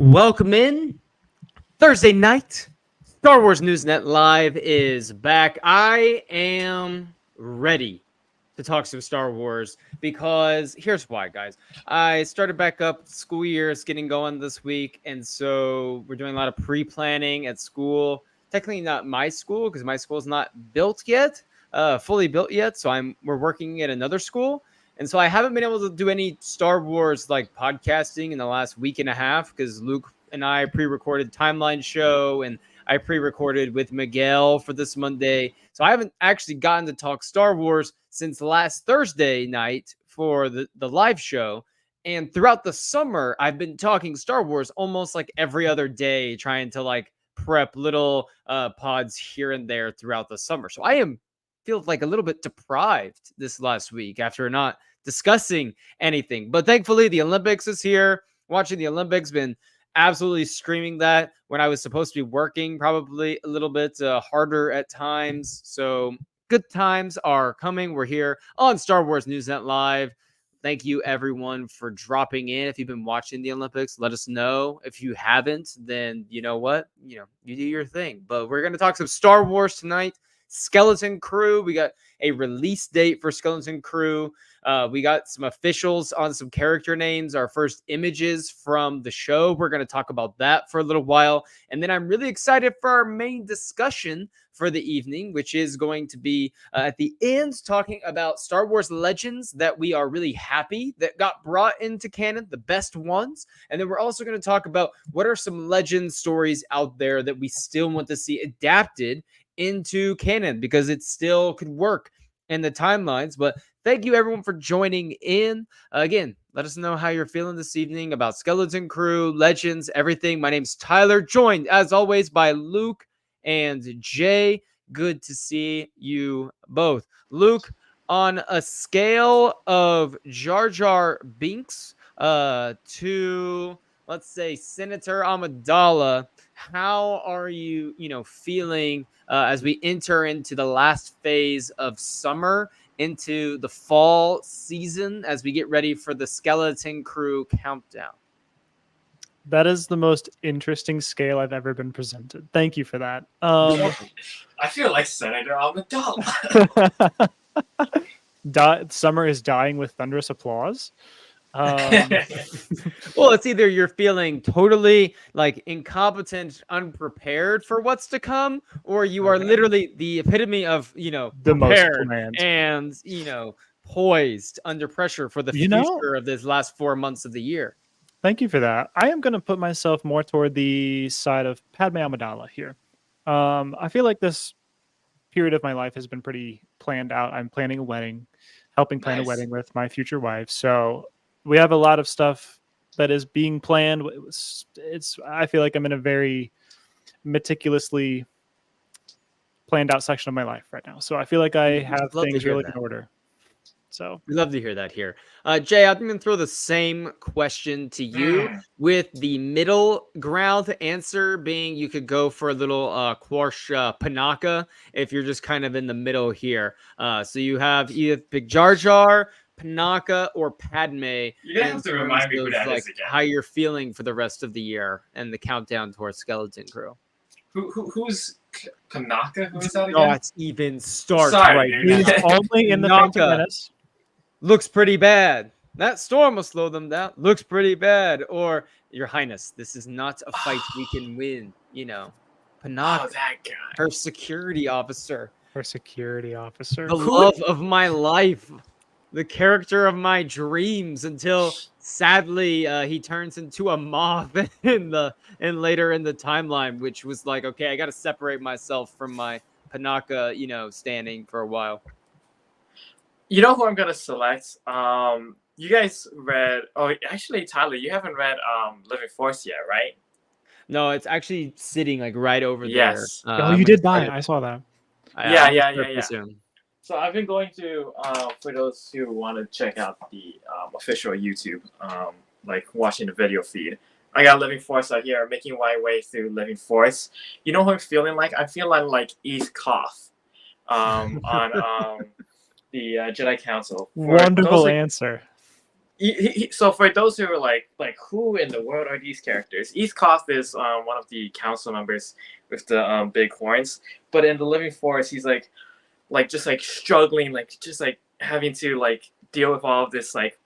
Welcome in Thursday night. Star Wars Newsnet Live is back. I am ready to talk some Star Wars because here's why, guys. I started back up, school year is getting going this week, and so we're doing a lot of pre-planning at school. Technically not my school because my school is not built yet, fully built yet. So we're working at another school. And so I haven't been able to do any Star Wars like podcasting in the last week and a half because Luke and I pre-recorded Timeline Show and I pre-recorded with Miguel for this Monday. So I haven't actually gotten to talk Star Wars since last Thursday night for the live show. And throughout the summer, I've been talking Star Wars almost like every other day, trying to like prep little pods here and there throughout the summer. So feel like a little bit deprived this last week after not discussing anything. But thankfully, the Olympics is here. Watching the Olympics, been absolutely screaming that when I was supposed to be working, probably a little bit harder at times. So good times are coming. We're here on Star Wars Newsnet Live. Thank you, everyone, for dropping in. If you've been watching the Olympics, let us know. If you haven't, then you know what? You do your thing. But we're going to talk some Star Wars tonight. Skeleton Crew. We got a release date for Skeleton Crew. We got some officials on some character names, our first images from the show. We're going to talk about that for a little while. And then I'm really excited for our main discussion for the evening, which is going to be at the end talking about Star Wars Legends that we are really happy that got brought into canon, the best ones. And then we're also going to talk about what are some legend stories out there that we still want to see adapted into canon because it still could work in the timelines. But thank you everyone for joining in. Again, let us know how you're feeling this evening about Skeleton Crew, Legends, everything. My name's Tyler, joined as always by Luke and Jay. Good to see you both. Luke, on a scale of Jar Jar Binks to, let's say, Senator Amidala, how are you, feeling as we enter into the last phase of summer, into the fall season, as we get ready for the Skeleton Crew countdown? That is the most interesting scale I've ever been presented. Thank you for that. I feel like Senator Amidala. Summer is dying with thunderous applause. Well, it's either you're feeling totally like incompetent, unprepared for what's to come, or you are literally the epitome of, the prepared most and, poised under pressure for the future of this last 4 months of the year. Thank you for that. I am going to put myself more toward the side of Padme Amidala here. I feel like this period of my life has been pretty planned out. I'm planning a wedding, helping plan a wedding with my future wife. So we have a lot of stuff that is being planned. I feel like I'm in a very meticulously planned out section of my life right now. So I feel like I have things really in order. So we love to hear that here. Jay, I'm going to throw the same question to you with the middle ground answer being you could go for a little Quarsh Panaka if you're just kind of in the middle here. So you have either pick Jar Jar, Panaka, or Padme. You're going to have to remind me who that is again. How you're feeling for the rest of the year and the countdown towards Skeleton Crew. Who's Panaka? Who is that again? Not even start right now. He's only in the Phantom Menace. Looks pretty bad. That storm will slow them down. Looks pretty bad. Or, Your Highness, this is not a fight we can win. Panaka. Oh, that guy. Her security officer. The love of my life. The character of my dreams until, sadly, he turns into a moth later in the timeline, which was like, okay, I got to separate myself from my Panaka, standing for a while. You know who I'm gonna select? You guys read? Oh, actually, Tyler, you haven't read Living Force yet, right? No, it's actually sitting like right over there. Oh, you did buy it. I saw that. Yeah. So I've been going to, for those who want to check out the official YouTube, like watching the video feed. I got Living Force out here, making my way through Living Force. You know who I'm feeling like? I'm feeling like Eve Koth on the Jedi Council. Wonderful answer. So for those who are like who in the world are these characters? East Cost is one of the council members with the big horns, but in the Living Forest, he's like just like struggling, like just like having to like deal with all of this like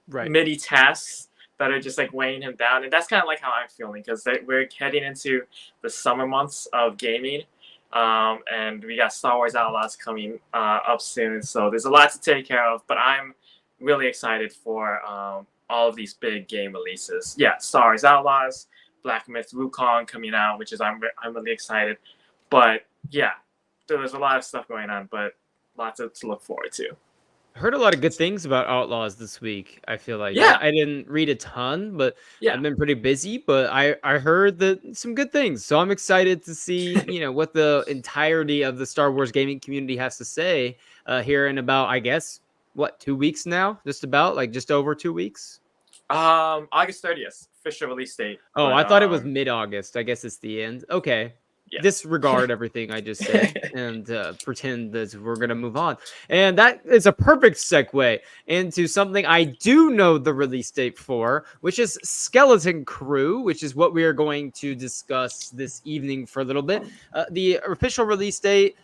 Right. mini tasks that are just like weighing him down, and that's kind of like how I'm feeling because we're heading into the summer months of gaming. And we got Star Wars Outlaws coming up soon, so there's a lot to take care of. But I'm really excited for all of these big game releases. Yeah, Star Wars Outlaws, Black Myth Wukong coming out, which is I'm really excited. But yeah, there's a lot of stuff going on, but lots to look forward to. Heard a lot of good things about Outlaws this week. I feel like Yeah. I didn't read a ton, but Yeah. I've been pretty busy. But I heard that some good things, so I'm excited to see what the entirety of the Star Wars gaming community has to say here in about, I guess, what, 2 weeks now, just over 2 weeks. August 30th, official release date. Oh, but, I thought it was mid-August. I guess it's the end. Okay. Yeah. Disregard everything I just said and pretend that we're going to move on. And that is a perfect segue into something I do know the release date for, which is SWNN Crew, which is what we are going to discuss this evening for a little bit. The official release date,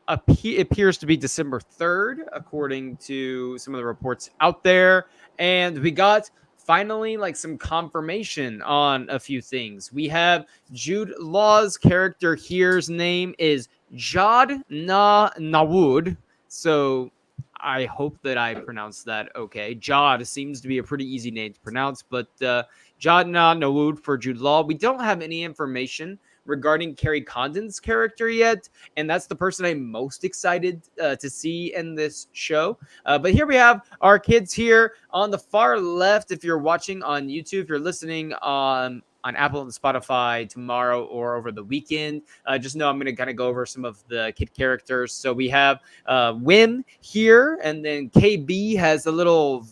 appears to be December 3rd, according to some of the reports out there. And we got finally like some confirmation on a few things. We have Jude Law's character here's name is Jad Na Nawood. So I hope that I pronounced that okay. Jad seems to be a pretty easy name to pronounce, but Jad Na Nawood for Jude Law. We don't have any information regarding Carrie Condon's character yet, and that's the person I'm most excited to see in this show. But here we have our kids here on the far left. If you're watching on YouTube, if you're listening on Apple and Spotify tomorrow or over the weekend, just know I'm going to kind of go over some of the kid characters. So we have Wim here, and then KB has a little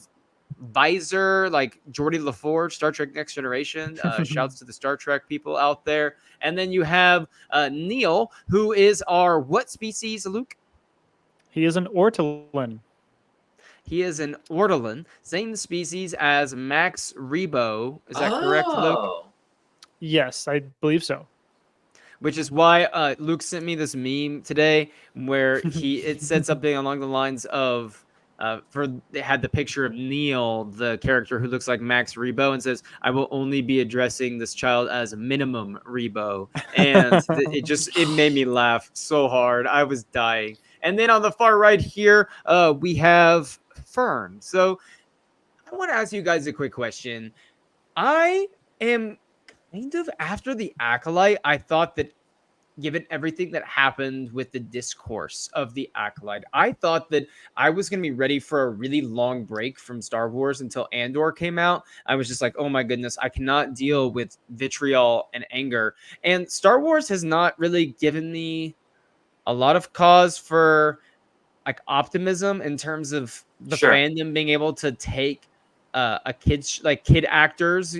visor like Geordie LaForge, Star Trek Next Generation. Shouts to the Star Trek people out there. And then you have Neil, who is our what species, Luke? He is an ortolan. He is an ortolan, same species as Max Rebo. Is that correct, Luke? Yes, I believe so. Which is why Luke sent me this meme today where it said something along the lines of they had the picture of Neil, the character who looks like Max Rebo, and says, "I will only be addressing this child as minimum Rebo," and it made me laugh so hard. I was dying. And then on the far right here, we have Fern. So I want to ask you guys a quick question. I am kind of after the Acolyte. I thought that, given everything that happened with the discourse of the Acolyte, I thought that I was going to be ready for a really long break from Star Wars until Andor came out. I was just like, oh my goodness, I cannot deal with vitriol and anger. And Star Wars has not really given me a lot of cause for like optimism in terms of the fandom being able to take kid actors,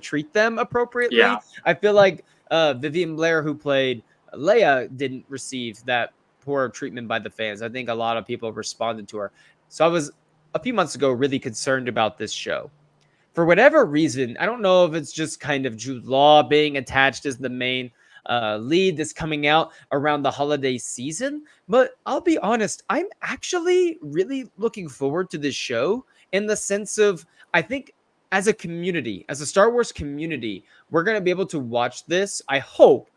treat them appropriately. Yeah. I feel like Vivian Blair, who played Leia, didn't receive that poor treatment by the fans. I think a lot of people responded to her. So I was a few months ago really concerned about this show. For whatever reason, I don't know if it's just kind of Jude Law being attached as the main lead that's coming out around the holiday season, but I'll be honest, I'm actually really looking forward to this show in the sense of, I think as a community, as a Star Wars community, we're going to be able to watch this, I hope,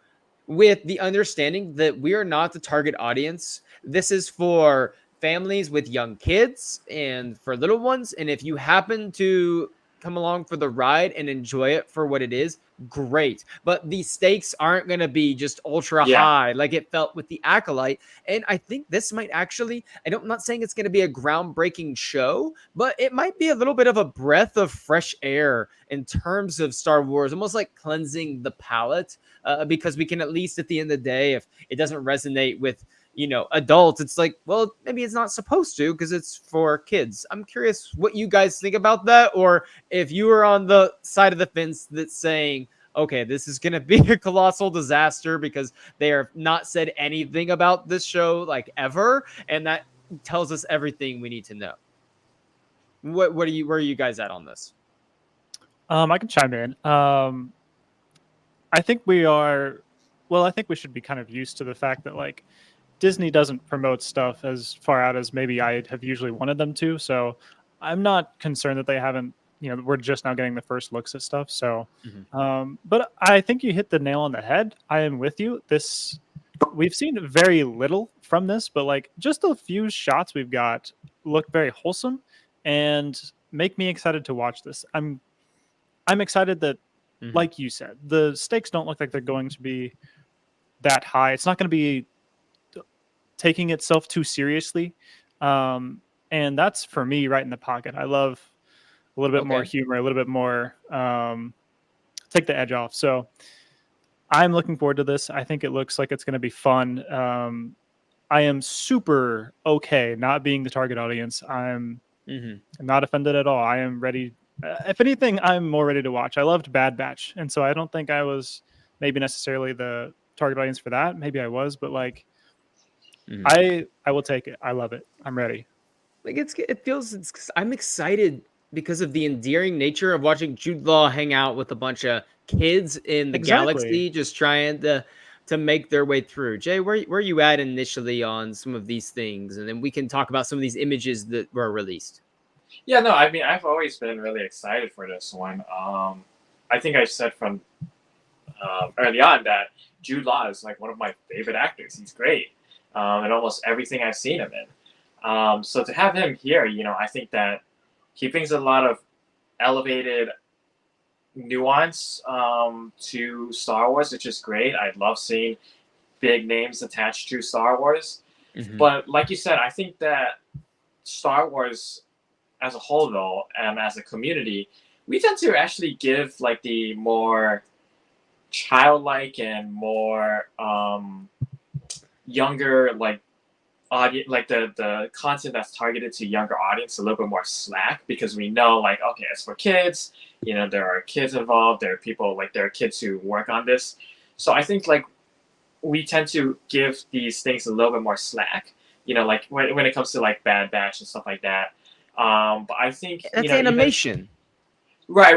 with the understanding that we are not the target audience. This is for families with young kids and for little ones. And if you happen to come along for the ride and enjoy it for what it is, great. But the stakes aren't going to be just ultra high like it felt with the Acolyte. And I think this might actually, I'm not saying it's going to be a groundbreaking show, but it might be a little bit of a breath of fresh air in terms of Star Wars, almost like cleansing the palate, because we can at least at the end of the day, if it doesn't resonate with adults, it's like, well, maybe it's not supposed to because it's for kids. I'm curious what you guys think about that, or if you are on the side of the fence that's saying, okay, this is going to be a colossal disaster because they have not said anything about this show like ever, and that tells us everything we need to know. What are you? Where are you guys at on this? I can chime in. I think we are. Well, I think we should be kind of used to the fact that like Disney doesn't promote stuff as far out as maybe I have usually wanted them to. So I'm not concerned that they haven't. We're just now getting the first looks at stuff. So, but I think you hit the nail on the head. I am with you. We've seen very little from this, but like just a few shots we've got look very wholesome and make me excited to watch this. I'm excited that, like you said, the stakes don't look like they're going to be that high. It's not going to be taking itself too seriously. And that's for me right in the pocket. I love a little bit more humor, a little bit more take the edge off. So I'm looking forward to this. I think it looks like it's going to be fun. I am super okay not being the target audience. I'm not offended at all. I am ready. If anything, I'm more ready to watch. I loved Bad Batch, and so I don't think I was maybe necessarily the target audience for that. Maybe I was, but like, I will take it. I love it. I'm ready. Like I'm excited because of the endearing nature of watching Jude Law hang out with a bunch of kids in the galaxy, just trying to make their way through. Jay, where are you at initially on some of these things, and then we can talk about some of these images that were released. Yeah, no, I mean, I've always been really excited for this one. I think I said from early on that Jude Law is like one of my favorite actors. He's great in almost everything I've seen him in. So to have him here, I think that he brings a lot of elevated nuance to Star Wars, which is great. I love seeing big names attached to Star Wars. But like you said, I think that Star Wars as a whole, though, and as a community, we tend to actually give like the more childlike and more younger like audience, like the content that's targeted to younger audience a little bit more slack, because we know like, okay, it's for kids, there are kids involved, there are kids who work on this. So I think like we tend to give these things a little bit more slack, like when it comes to like Bad Batch and stuff like that. But I think that's animation. Right.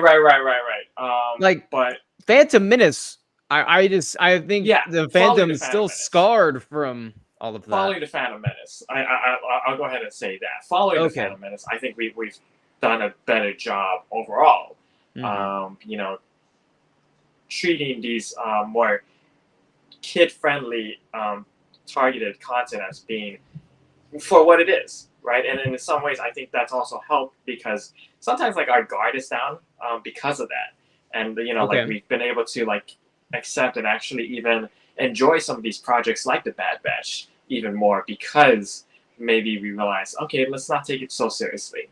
But Phantom Menace, I think the Phantom is still scarred from all of that. Following the Phantom Menace, I'll go ahead and say that. Following the Phantom Menace, I think we've done a better job overall. Treating these more kid-friendly targeted content as being for what it is, right? And in some ways, I think that's also helped because sometimes like our guard is down because of that, and like we've been able to like accept and actually even enjoy some of these projects like the Bad Batch even more because maybe we realize, okay, let's not take it so seriously.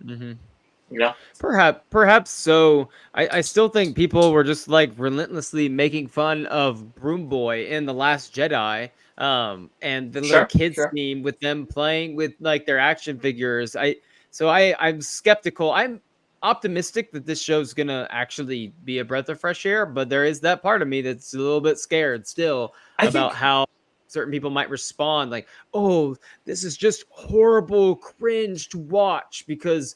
Perhaps so. I still think people were just like relentlessly making fun of Broom Boy in The Last Jedi, and the little kids theme with them playing with like their action figures. I'm skeptical. I'm optimistic that this show's gonna actually be a breath of fresh air, but there is that part of me that's a little bit scared still about how certain people might respond. Like, oh, this is just horrible cringe to watch because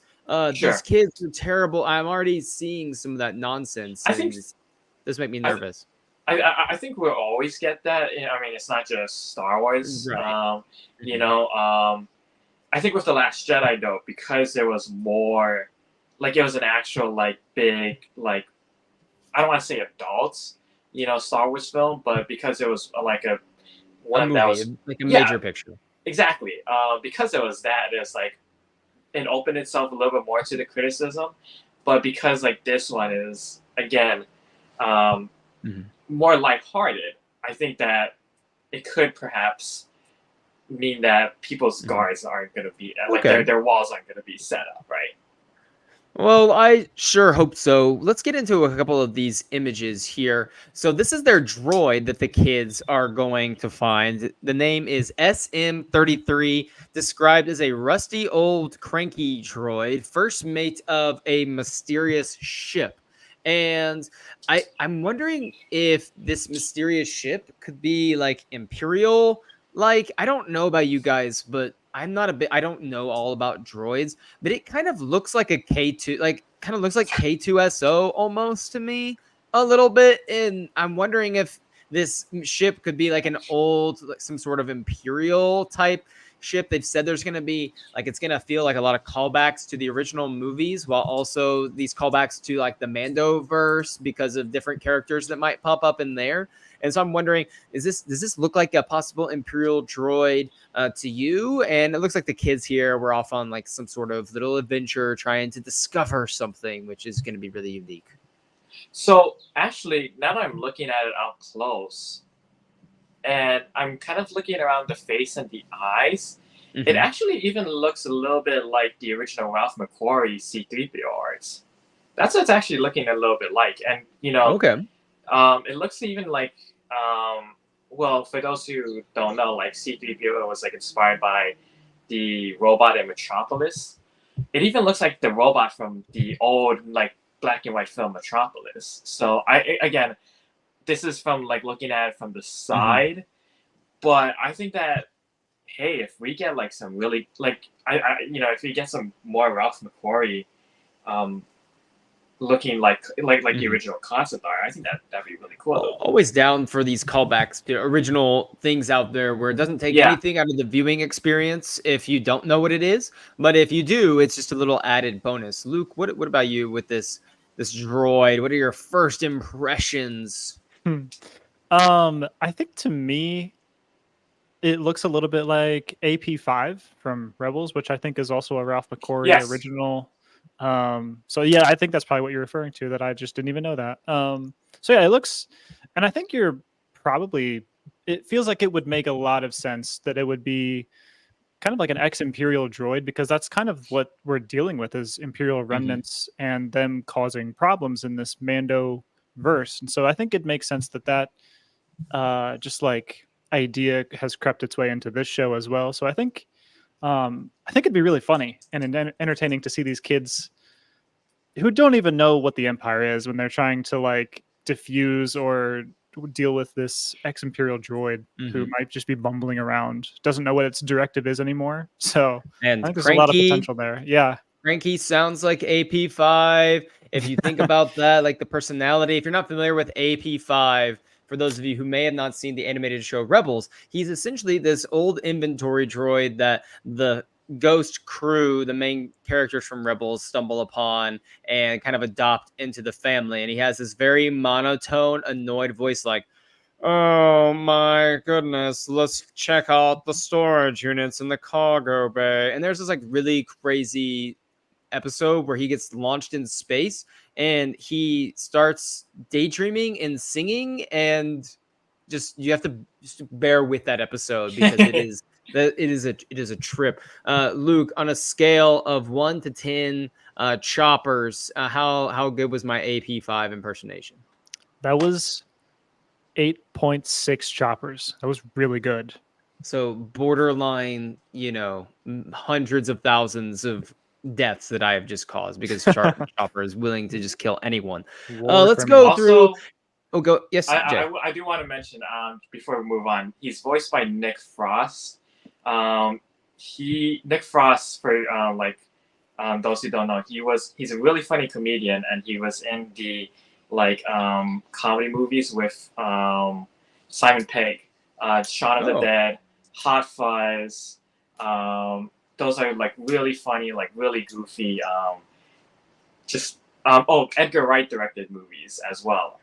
these kids are terrible. I'm already seeing some of that nonsense. I think this makes me nervous. I think we'll always get that. I mean, it's not just Star Wars. Right. I think with The Last Jedi, though, because there was more, like it was an actual like big like, I don't want to say adults, Star Wars film, but because it was like a one that was like a major picture. Exactly. Because it was that, it's like it opened itself a little bit more to the criticism, but because like this one is again more lighthearted, I think that it could perhaps mean that people's guards aren't going to be like their walls aren't going to be set up right. Well, I sure hope so. Let's get into a couple of these images here. So this is their droid that the kids are going to find. The name is SM-33, described as a rusty old cranky droid, first mate of a mysterious ship. And I'm wondering if this mysterious ship could be like Imperial. Like, I don't know about you guys, but I don't know all about droids, but it kind of looks like a K2, like kind of looks like K2SO almost to me a little bit. And I'm wondering if this ship could be like an old, like some sort of Imperial type ship. They've said there's going to be like, it's going to feel like a lot of callbacks to the original movies, while also these callbacks to like the Mando verse because of different characters that might pop up in there. And so I'm wondering, does this look like a possible Imperial droid to you? And it looks like the kids here were off on like some sort of little adventure trying to discover something, which is going to be really unique. So actually, now that I'm looking at it up close, and I'm kind of looking around the face and the eyes, it actually even looks a little bit like the original Ralph McQuarrie C-3PO arts. That's what it's actually looking a little bit like. And, Okay. It looks even like, well, for those who don't know, like C-3PO was like inspired by the robot in Metropolis. It even looks like the robot from the old like black and white film Metropolis. So again, this is from like looking at it from the side, but I think that, hey, if we get like some really like if we get some more Ralph McQuarrie, looking like the original concept art, I think that'd be really cool. Always down for these callbacks to original things out there where it doesn't take anything out of the viewing experience if you don't know what it is, but if you do, it's just a little added bonus. Luke, what about you with this droid? What are your first impressions? I think to me, it looks a little bit like AP5 from Rebels, which I think is also a Ralph McQuarrie original. So yeah, I think that's probably what you're referring to, that I just didn't even know that. So yeah, it looks, and I think it feels like it would make a lot of sense that it would be kind of like an ex-Imperial droid, because that's kind of what we're dealing with, is Imperial remnants and them causing problems in this Mando verse. And so I think it makes sense that just like idea has crept its way into this show as well. So I think it'd be really funny and entertaining to see these kids who don't even know what the Empire is when they're trying to like diffuse or deal with this ex-Imperial droid who might just be bumbling around, doesn't know what its directive is anymore. So and I think there's a lot of potential there. Yeah. Cranky sounds like AP5. If you think about that, like the personality, if you're not familiar with AP5, for those of you who may have not seen the animated show Rebels, he's essentially this old inventory droid that the Ghost crew, the main characters from Rebels, stumble upon and kind of adopt into the family. And he has this very monotone, annoyed voice like, "Oh my goodness, let's check out the storage units in the cargo bay." And there's this like really crazy episode where he gets launched in space and he starts daydreaming and singing, and just you have to just bear with that episode because it is a trip. Luke, on a scale of 1 to 10 choppers, how good was my AP5 impersonation? That was 8.6 choppers. That was really good. So borderline, hundreds of thousands of deaths that I have just caused because Chopper is willing to just kill anyone. Let's go through. Go. Yes, Jay. I do want to mention before we move on, he's voiced by Nick Frost. Nick Frost, for those who don't know, he's a really funny comedian, and he was in the comedy movies with Simon Pegg, Shaun of the Dead, Hot Fuzz. Those are like really funny, like really goofy. Edgar Wright directed movies as well,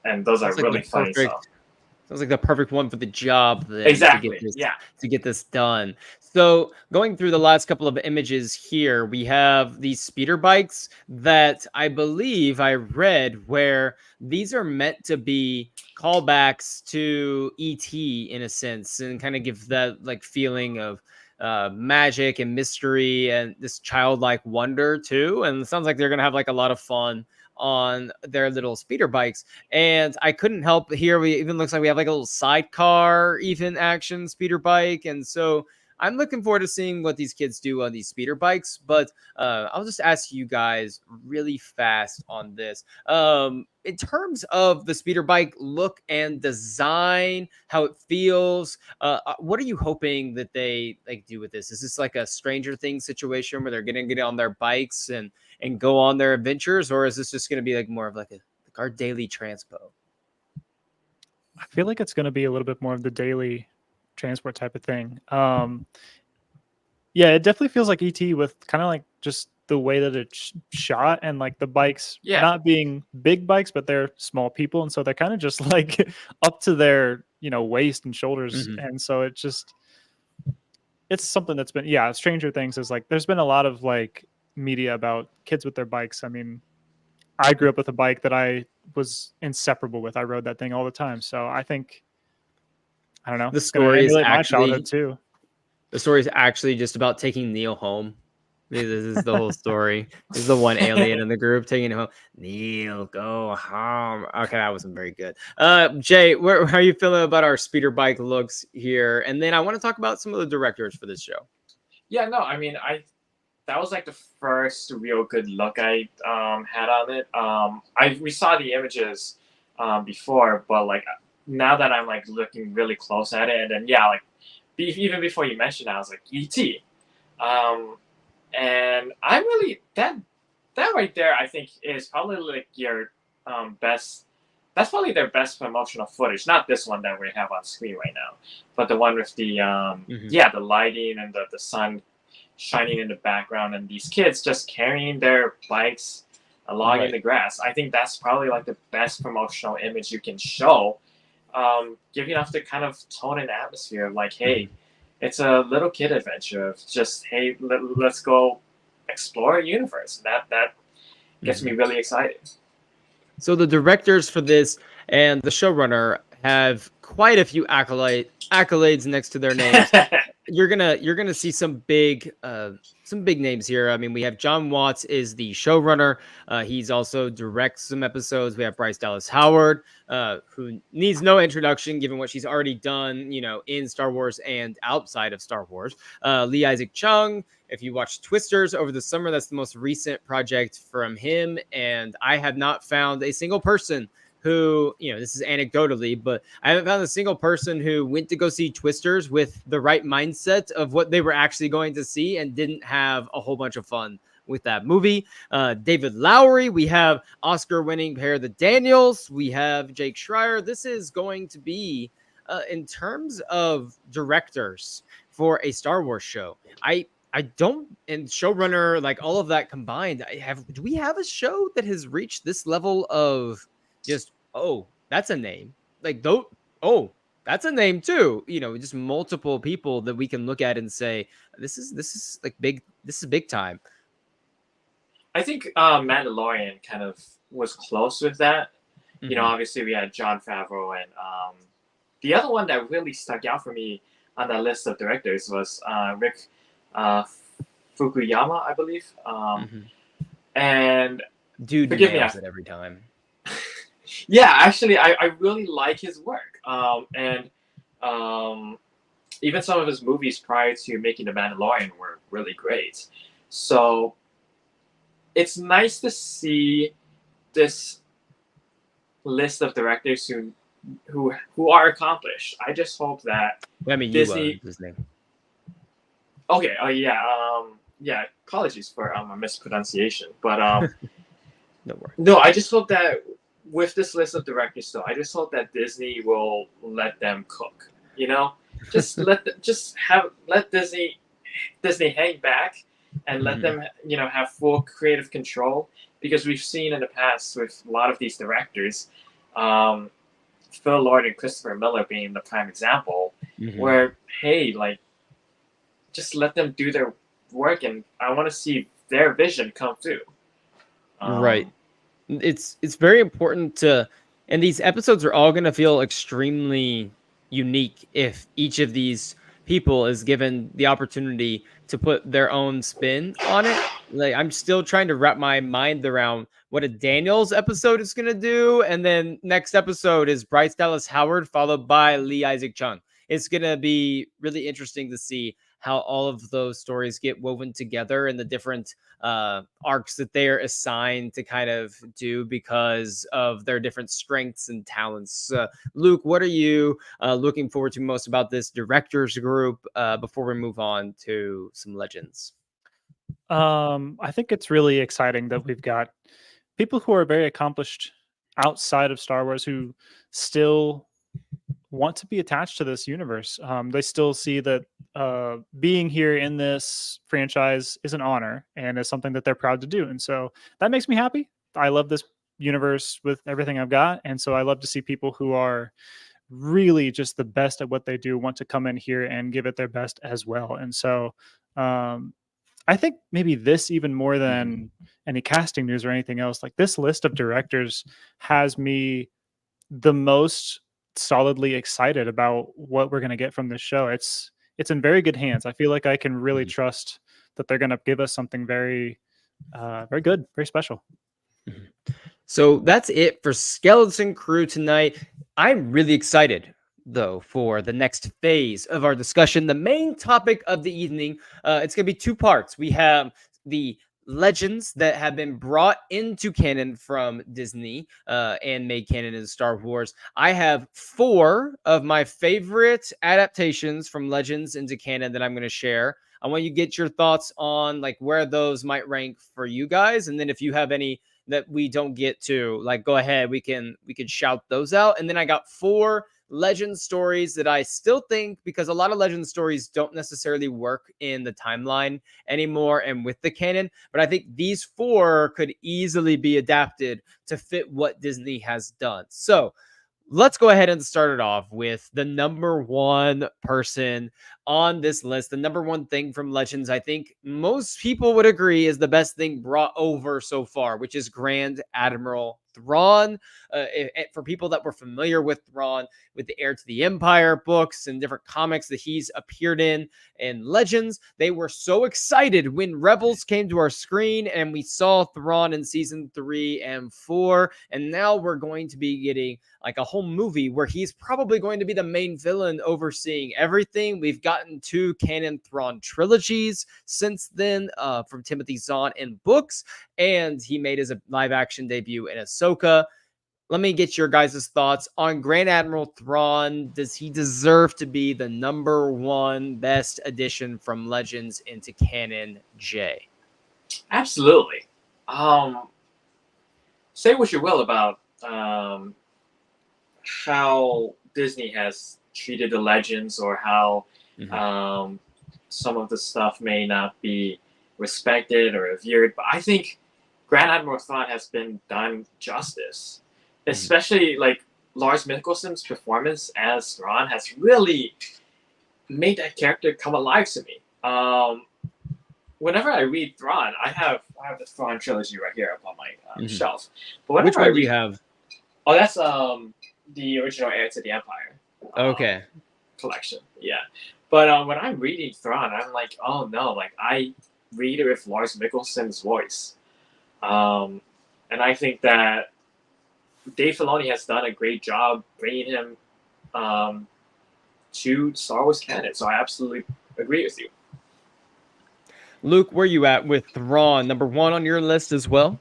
and those are really funny. Sounds like the perfect one for the job. Exactly. To get this done. So going through the last couple of images here, we have these speeder bikes that I believe I read where these are meant to be callbacks to E.T. in a sense, and kind of give that like feeling of magic and mystery and this childlike wonder too. And it sounds like they're gonna have like a lot of fun on their little speeder bikes. And I couldn't help here, we even looks like we have like a little sidecar even action speeder bike. And so I'm looking forward to seeing what these kids do on these speeder bikes. But I'll just ask you guys really fast on this. In terms of the speeder bike look and design, how it feels, what are you hoping that they like do with this? Is this like a Stranger Things situation where they're going to get on their bikes and go on their adventures, or is this just going to be like more of like our daily transpo? I feel like it's going to be a little bit more of the daily transport type of thing. Yeah, it definitely feels like ET with kind of like just the way that it's shot, and like the bikes not being big bikes, but they're small people, and so they're kind of just like up to their waist and shoulders, and so it's something that's been Stranger Things is like there's been a lot of like media about kids with their bikes. I mean, I grew up with a bike that I was inseparable with. I rode that thing all the time, so I think I don't know. The story is my childhood too. The story is actually just about taking Neil home. This is the whole story. This is the one alien in the group taking him home. Neil, go home. Okay, that wasn't very good. Jay, how are you feeling about our speeder bike looks here? And then I want to talk about some of the directors for this show. Yeah, no, I mean, that was like the first real good look I had on it. We saw the images before, but like now that I'm like looking really close at it, and then like even before you mentioned it, I was like ET. And I'm really that right there, I think is probably like your best. That's probably their best promotional footage. Not this one that we have on screen right now, but the one with the the lighting and the sun shining in the background, and these kids just carrying their bikes along in the grass. I think that's probably like the best promotional image you can show, giving off the kind of tone and atmosphere of like, hey, it's a little kid adventure of just, hey, let's go explore a universe. That gets me really excited. So the directors for this and the showrunner have quite a few accolades next to their names. You're gonna see some big names here. I mean, we have John Watts is the showrunner. He's also directs some episodes. We have Bryce Dallas Howard, who needs no introduction given what she's already done, in Star Wars and outside of Star Wars. Lee Isaac Chung. If you watched Twisters over the summer, that's the most recent project from him. And I have not found a single person who, this is anecdotally, but I haven't found a single person who went to go see Twisters with the right mindset of what they were actually going to see and didn't have a whole bunch of fun with that movie. David Lowery, we have Oscar-winning pair the Daniels, we have Jake Schreier. This is going to be, in terms of directors for a Star Wars show, I don't, and showrunner, like all of that combined, do we have a show that has reached this level of just, that's a name, like, that's a name too, just multiple people that we can look at and say, this is like big, this is big time. I think Mandalorian kind of was close with that. Obviously we had Jon Favreau, and the other one that really stuck out for me on that list of directors was Rick Fukuyama, I believe. And dude nails it every time. Yeah, actually, I really like his work. And even some of his movies prior to making The Mandalorian were really great. So it's nice to see this list of directors who are accomplished. I just hope that Disney. His name. Okay. Oh yeah. Apologies for my mispronunciation, but No worries. No, I just hope that with this list of directors, though, I just hope that Disney will let them cook. Just let Disney hang back and let them have full creative control, because we've seen in the past with a lot of these directors, Phil Lord and Christopher Miller being the prime example, where hey, like, just let them do their work, and I want to see their vision come through. Right. It's very important and these episodes are all going to feel extremely unique if each of these people is given the opportunity to put their own spin on it. Like, I'm still trying to wrap my mind around what a Daniels episode is going to do. And then next episode is Bryce Dallas Howard, followed by Lee Isaac Chung. It's going to be really interesting to see how all of those stories get woven together and the different arcs that they're assigned to kind of do because of their different strengths and talents. Luke, what are you looking forward to most about this directors group before we move on to some legends? I think it's really exciting that we've got people who are very accomplished outside of Star Wars who still want to be attached to this universe. They still see that being here in this franchise is an honor and is something that they're proud to do. And so that makes me happy. I love this universe with everything I've got. And so I love to see people who are really just the best at what they do want to come in here and give it their best as well. And so I think maybe this even more than any casting news or anything else, like this list of directors has me the most solidly excited about what we're going to get from this show. It's in very good hands. I feel like I can really trust that they're going to give us something very very good, very special. So that's it for Skeleton Crew tonight. I'm really excited though for the next phase of our discussion. The main topic of the evening, it's going to be two parts. We have the legends that have been brought into canon from Disney and made canon in Star Wars. I have 4 of my favorite adaptations from legends into canon that I'm going to share. I want you to get your thoughts on like where those might rank for you guys, and then if you have any that we don't get to, like, go ahead, we can shout those out. And then I got 4 legend stories that I still think, because a lot of legend stories don't necessarily work in the timeline anymore and with the canon, but I think these 4 could easily be adapted to fit what Disney has done. So let's go ahead and start it off with the number 1 person on this list. The number 1 thing from Legends, I think most people would agree, is the best thing brought over so far, which is Grand Admiral Thrawn. For people that were familiar with Thrawn, with the Heir to the Empire books and different comics that he's appeared in Legends, they were so excited when Rebels came to our screen and we saw Thrawn in season 3 and 4. And now we're going to be getting like a whole movie where he's probably going to be the main villain overseeing everything. We've gotten 2 canon Thrawn trilogies since then from Timothy Zahn in books, and he made his live action debut in Ahsoka. Let me get your guys' thoughts on Grand Admiral Thrawn. Does he deserve to be the number 1 best addition from Legends into canon, Jay? Absolutely. Say what you will about how Disney has treated the Legends, or how some of the stuff may not be respected or revered, but I think Grand Admiral Thrawn has been done justice. Especially like Lars Mikkelsen's performance as Thrawn has really made that character come alive to me. Whenever I read Thrawn, I have the Thrawn trilogy right here up on my shelf. But which one do you have? Oh, that's the original Heir to the Empire. Okay. Collection, yeah. But when I'm reading Thrawn, I'm like, oh no, like I read it with Lars Mikkelsen's voice, and I think that Dave Filoni has done a great job bringing him to Star Wars canon. So I absolutely agree with you. Luke, where are you at with Thrawn? Number 1 on your list as well?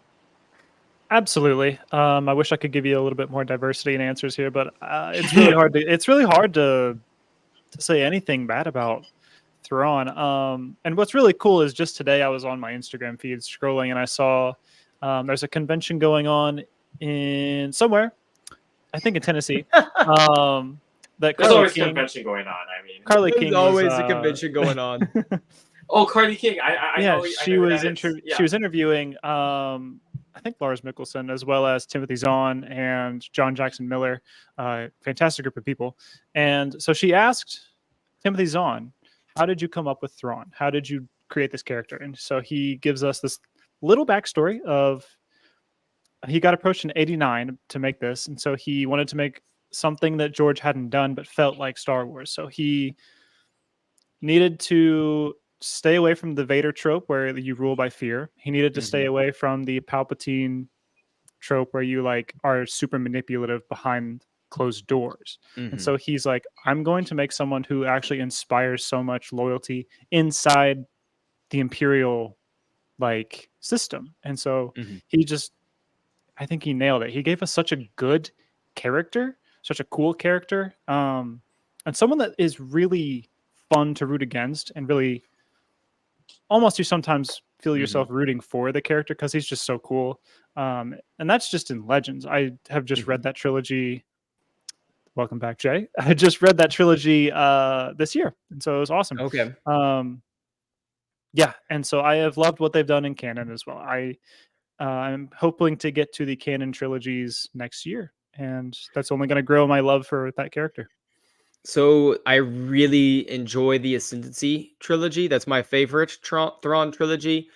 Absolutely. I wish I could give you a little bit more diversity in answers here, but it's really hard to. It's really hard to say anything bad about Thrawn. And what's really cool is just today I was on my Instagram feed scrolling and I saw there's a convention going on in somewhere, I think in Tennessee. That There's always a convention going on. I mean, Carly There's King always was, a convention going on. Oh, Carly King. I yeah, know, she was interviewing I think Lars Mikkelsen, as well as Timothy Zahn and John Jackson Miller. Fantastic group of people. And so she asked Timothy Zahn, how did you come up with Thrawn? How did you create this character? And so he gives us this little backstory of he got approached in '89 to make this. And so he wanted to make something that George hadn't done, but felt like Star Wars. So he needed to stay away from the Vader trope where you rule by fear. He needed to stay away from the Palpatine trope where you like are super manipulative behind closed doors. And Mhm. so he's like, I'm going to make someone who actually inspires so much loyalty inside the Imperial like system. And so Mhm. he just, I think he nailed it. He gave us such a good character, such a cool character, and someone that is really fun to root against, and really almost you sometimes feel yourself Mhm. rooting for the character because he's just so cool. And that's just in Legends. I have just read Mhm. that trilogy. Welcome back, Jay. I just read that trilogy this year, and so it was awesome. Okay. Um, yeah, and so I have loved what they've done in canon as well. I'm hoping to get to the canon trilogies next year, and that's only going to grow my love for that character. So I really enjoy the Ascendancy trilogy. That's my favorite Thrawn trilogy.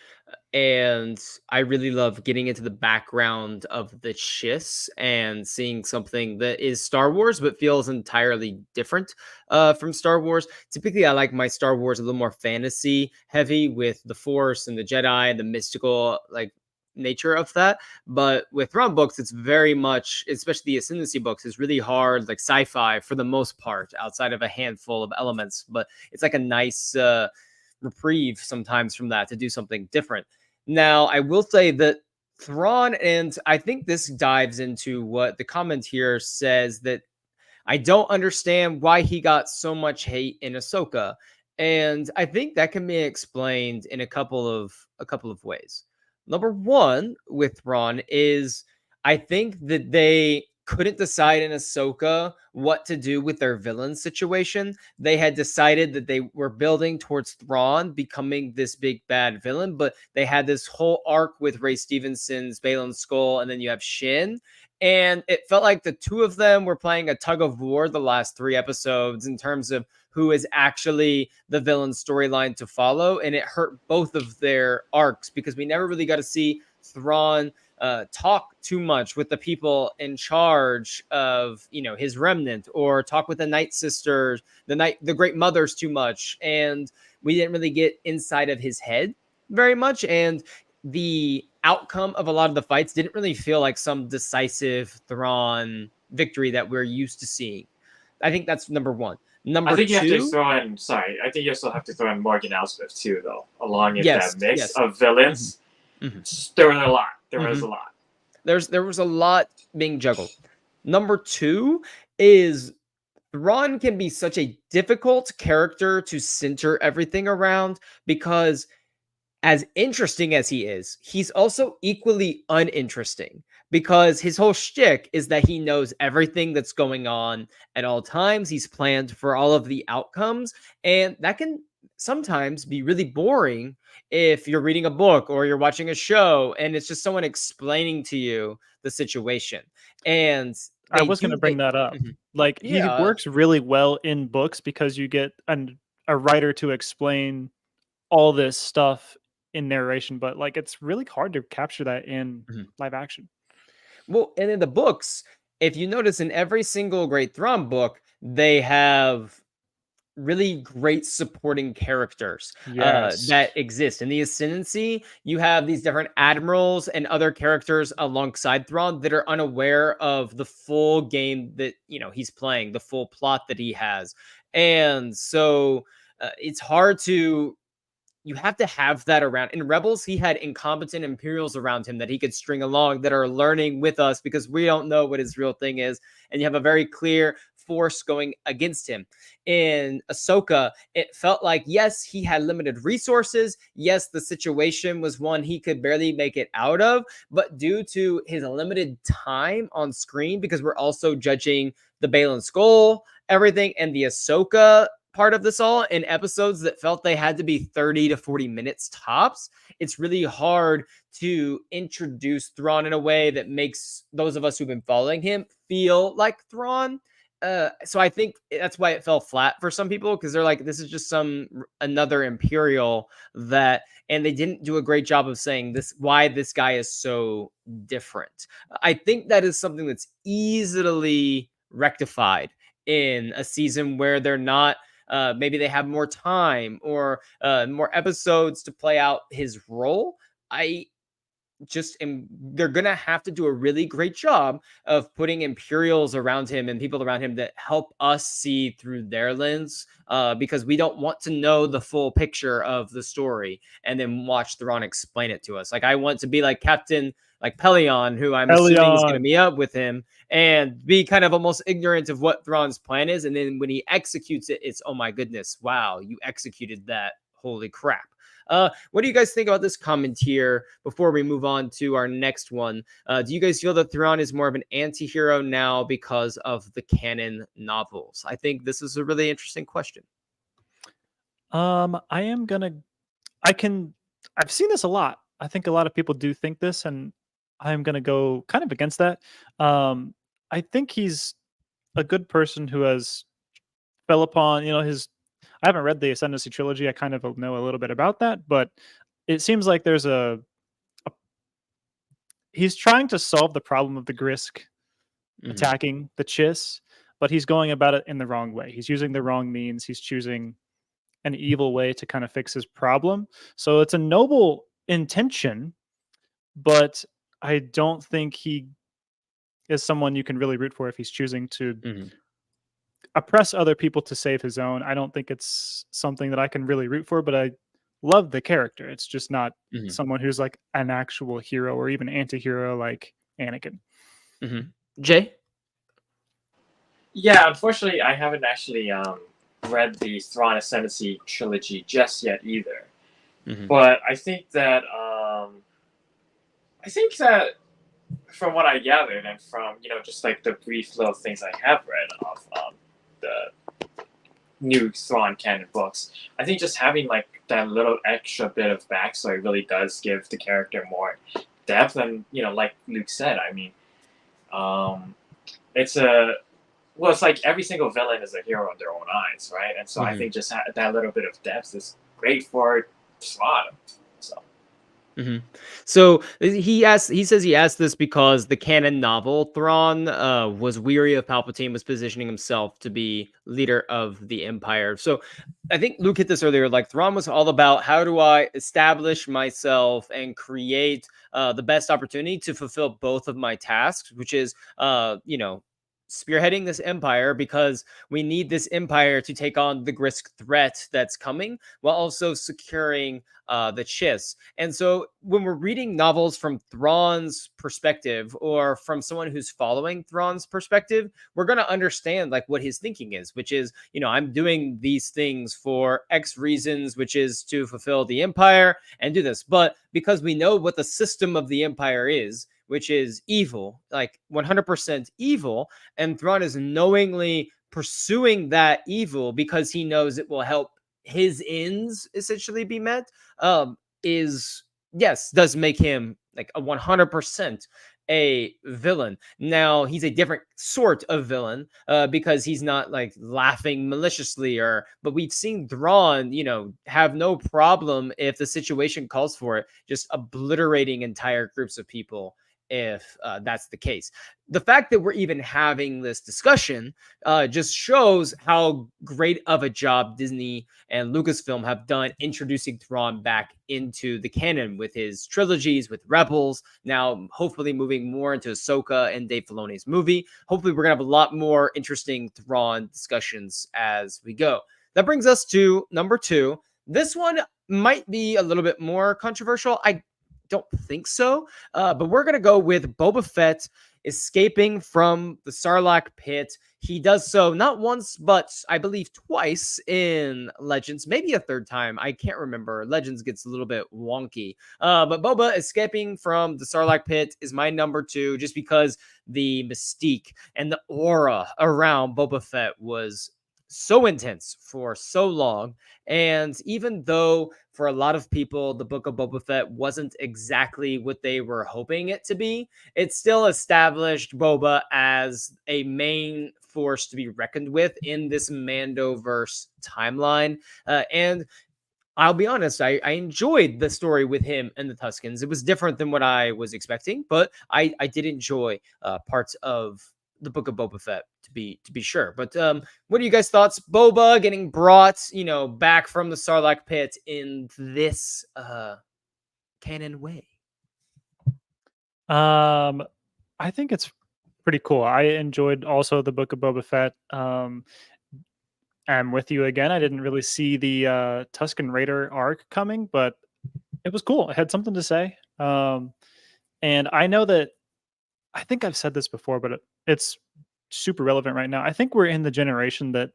And I really love getting into the background of the Chiss and seeing something that is Star Wars but feels entirely different from Star Wars. Typically, I like my Star Wars a little more fantasy heavy with the Force and the Jedi and the mystical like nature of that. But with Thrawn books, it's very much, especially the Ascendancy books, is really hard, like sci-fi for the most part, outside of a handful of elements. But it's like a nice reprieve sometimes from that to do something different. Now, I will say that Thrawn, and I think this dives into what the comment here says, that I don't understand why he got so much hate in Ahsoka. And I think that can be explained in a couple of ways. Number one with Thrawn is I think that they couldn't decide in Ahsoka what to do with their villain situation. They had decided that they were building towards Thrawn becoming this big bad villain, but they had this whole arc with Ray Stevenson's Balin Skull, and then you have Shin, and it felt like the two of them were playing a tug of war the last three episodes in terms of who is actually the villain storyline to follow. And it hurt both of their arcs because we never really got to see Thrawn talk too much with the people in charge of, his remnant, or talk with the Night Sisters, the Great Mothers too much. And we didn't really get inside of his head very much. And the outcome of a lot of the fights didn't really feel like some decisive Thrawn victory that we're used to seeing. I think that's number one. I Number think you have to two, throw in. Sorry, I think you also have to throw in Morgan Elsbeth too, though, along with yes, that mix yes. of villains. Mhm. There was a lot. There was Mhm. a lot. There was a lot being juggled. Number two is Thrawn can be such a difficult character to center everything around because as interesting as he is, he's also equally uninteresting because his whole shtick is that he knows everything that's going on at all times. He's planned for all of the outcomes, and that can sometimes be really boring if you're reading a book or you're watching a show and it's just someone explaining to you the situation. And I they was going to do bring they that up. Mhm. Like he Yeah. works really well in books because you get a writer to explain all this stuff in narration, but like it's really hard to capture that in Mhm. live action. Well, and in the books, if you notice in every single Great Thrawn book, they have really great supporting characters Yes. that exist. In the Ascendancy, you have these different admirals and other characters alongside Thrawn that are unaware of the full game that he's playing, the full plot that he has, and so it's hard to. You have to have that around. In Rebels, he had incompetent Imperials around him that he could string along that are learning with us because we don't know what his real thing is. And you have a very clear force going against him. In Ahsoka, it felt like, yes, he had limited resources. Yes, the situation was one he could barely make it out of. But due to his limited time on screen, because we're also judging the Balin Skull, everything, and the Ahsoka part of this all in episodes that felt they had to be 30 to 40 minutes tops, it's really hard to introduce Thrawn in a way that makes those of us who've been following him feel like Thrawn. So I think that's why it fell flat for some people, because they're like, this is just another Imperial that, and they didn't do a great job of saying this, why this guy is so different. I think that is something that's easily rectified in a season where they're not maybe they have more time or more episodes to play out his role. I they're gonna have to do a really great job of putting Imperials around him and people around him that help us see through their lens, because we don't want to know the full picture of the story and then watch Thrawn explain it to us. Like I want to be like Captain like Pelion, who I'm assuming is going to Elion. be up with him, and be kind of almost ignorant of what Thrawn's plan is, and then when he executes it, it's oh my goodness, wow, you executed that, holy crap. What do you guys think about this comment here before we move on to our next one? Do you guys feel that Thrawn is more of an anti-hero now because of the canon novels? I think this is a really interesting question. I've seen this a lot. I think a lot of people do think this, and I'm gonna go kind of against that. I think he's a good person who has fell upon, his I haven't read the Ascendancy trilogy. I kind of know a little bit about that, but it seems like there's he's trying to solve the problem of the Grisk attacking the Chiss, but he's going about it in the wrong way. He's using the wrong means. He's choosing an evil way to kind of fix his problem. So it's a noble intention, but I don't think he is someone you can really root for if he's choosing to oppress other people to save his own. I don't think it's something that I can really root for, but I love the character. It's just not someone who's like an actual hero or even anti-hero like Anakin. Jay? Yeah, unfortunately, I haven't actually read the Thrawn Ascendancy trilogy just yet either. But I think that from what I gathered and from just like the brief little things I have read of the new Thrawn canon books, I think just having like that little extra bit of backstory really does give the character more depth. And like Luke said, I mean, it's like every single villain is a hero in their own eyes, right? And so I think just that little bit of depth is great for Thrawn. So he says he asked this because the canon novel Thrawn was weary of Palpatine, was positioning himself to be leader of the Empire. So I think Luke hit this earlier. Like Thrawn was all about how do I establish myself and create the best opportunity to fulfill both of my tasks, which is spearheading this empire, because we need this empire to take on the Grisk threat that's coming, while also securing the Chiss. And so when we're reading novels from Thrawn's perspective, or from someone who's following Thrawn's perspective, we're going to understand like what his thinking is, which is, I'm doing these things for X reasons, which is to fulfill the empire and do this. But because we know what the system of the empire is, which is evil, like 100% evil, and Thrawn is knowingly pursuing that evil because he knows it will help his ends essentially be met, does make him like a 100% a villain. Now he's a different sort of villain because he's not like laughing maliciously, but we've seen Thrawn, have no problem if the situation calls for it, just obliterating entire groups of people if that's the case. The fact that we're even having this discussion just shows how great of a job Disney and Lucasfilm have done introducing Thrawn back into the canon with his trilogies, with Rebels, now hopefully moving more into Ahsoka and Dave Filoni's movie. Hopefully we're going to have a lot more interesting Thrawn discussions as we go. That brings us to number 2. This one might be a little bit more controversial. I don't think so, but we're going to go with Boba Fett escaping from the Sarlacc pit. He does so not once, but I believe twice in Legends, maybe a third time. I can't remember. Legends gets a little bit wonky. But Boba escaping from the Sarlacc pit is my number 2, just because the mystique and the aura around Boba Fett was so intense for so long. And even though for a lot of people, the Book of Boba Fett wasn't exactly what they were hoping it to be, it still established Boba as a main force to be reckoned with in this Mandoverse timeline. And I'll be honest, I enjoyed the story with him and the Tuskens. It was different than what I was expecting, but I did enjoy parts of the Book of Boba Fett, to be sure. But what are you guys' thoughts? Boba getting brought, back from the Sarlacc pit in this canon way. I think it's pretty cool. I enjoyed also the Book of Boba Fett. I'm with you again. I didn't really see the Tusken Raider arc coming, but it was cool. It had something to say. And I know that I think I've said this before, but it's super relevant right now. I think we're in the generation that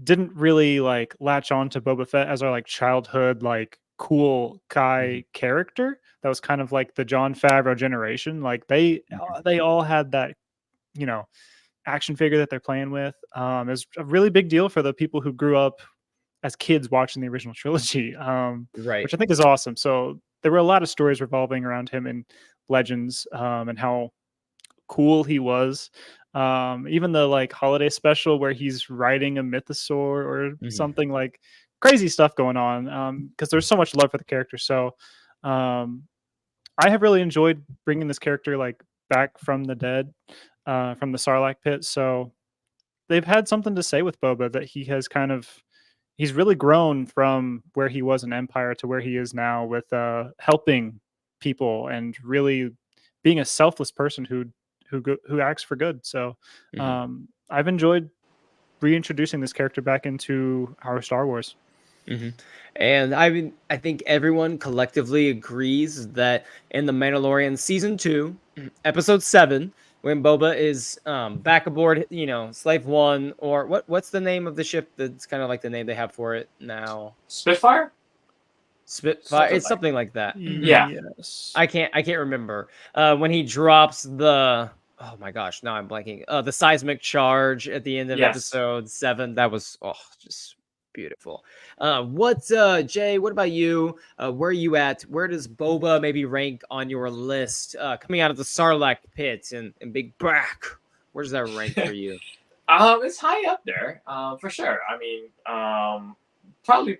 didn't really like latch on to Boba Fett as our like childhood like cool guy character. That was kind of like the John Favreau generation. Like they all had that, you know, action figure that they're playing with. Is a really big deal for the people who grew up as kids watching the original trilogy, Right. which I think is awesome. So there were a lot of stories revolving around him in Legends, and how cool he was. Even the like holiday special where he's riding a mythosaur or something, like crazy stuff going on. Because there's so much love for the character. So I have really enjoyed bringing this character like back from the dead, from the Sarlacc pit. So they've had something to say with Boba, that he has kind of he's really grown from where he was in Empire to where he is now with helping people and really being a selfless person who acts for good. So I've enjoyed reintroducing this character back into our Star Wars. And I think everyone collectively agrees that in the Mandalorian season 2, episode 7, when Boba is back aboard, you know, Slave One, or what's the name of the ship that's kind of like the name they have for it now? Spitfire. It's something like that. Yeah. Yes. I can't remember. When he drops the, oh my gosh, now I'm blanking. The seismic charge at the end of episode 7. That was just beautiful. Jay, what about you? Where are you at? Where does Boba maybe rank on your list? Coming out of the Sarlacc pit and Big Brack. Where does that rank for you? It's high up there, for sure. I mean, probably.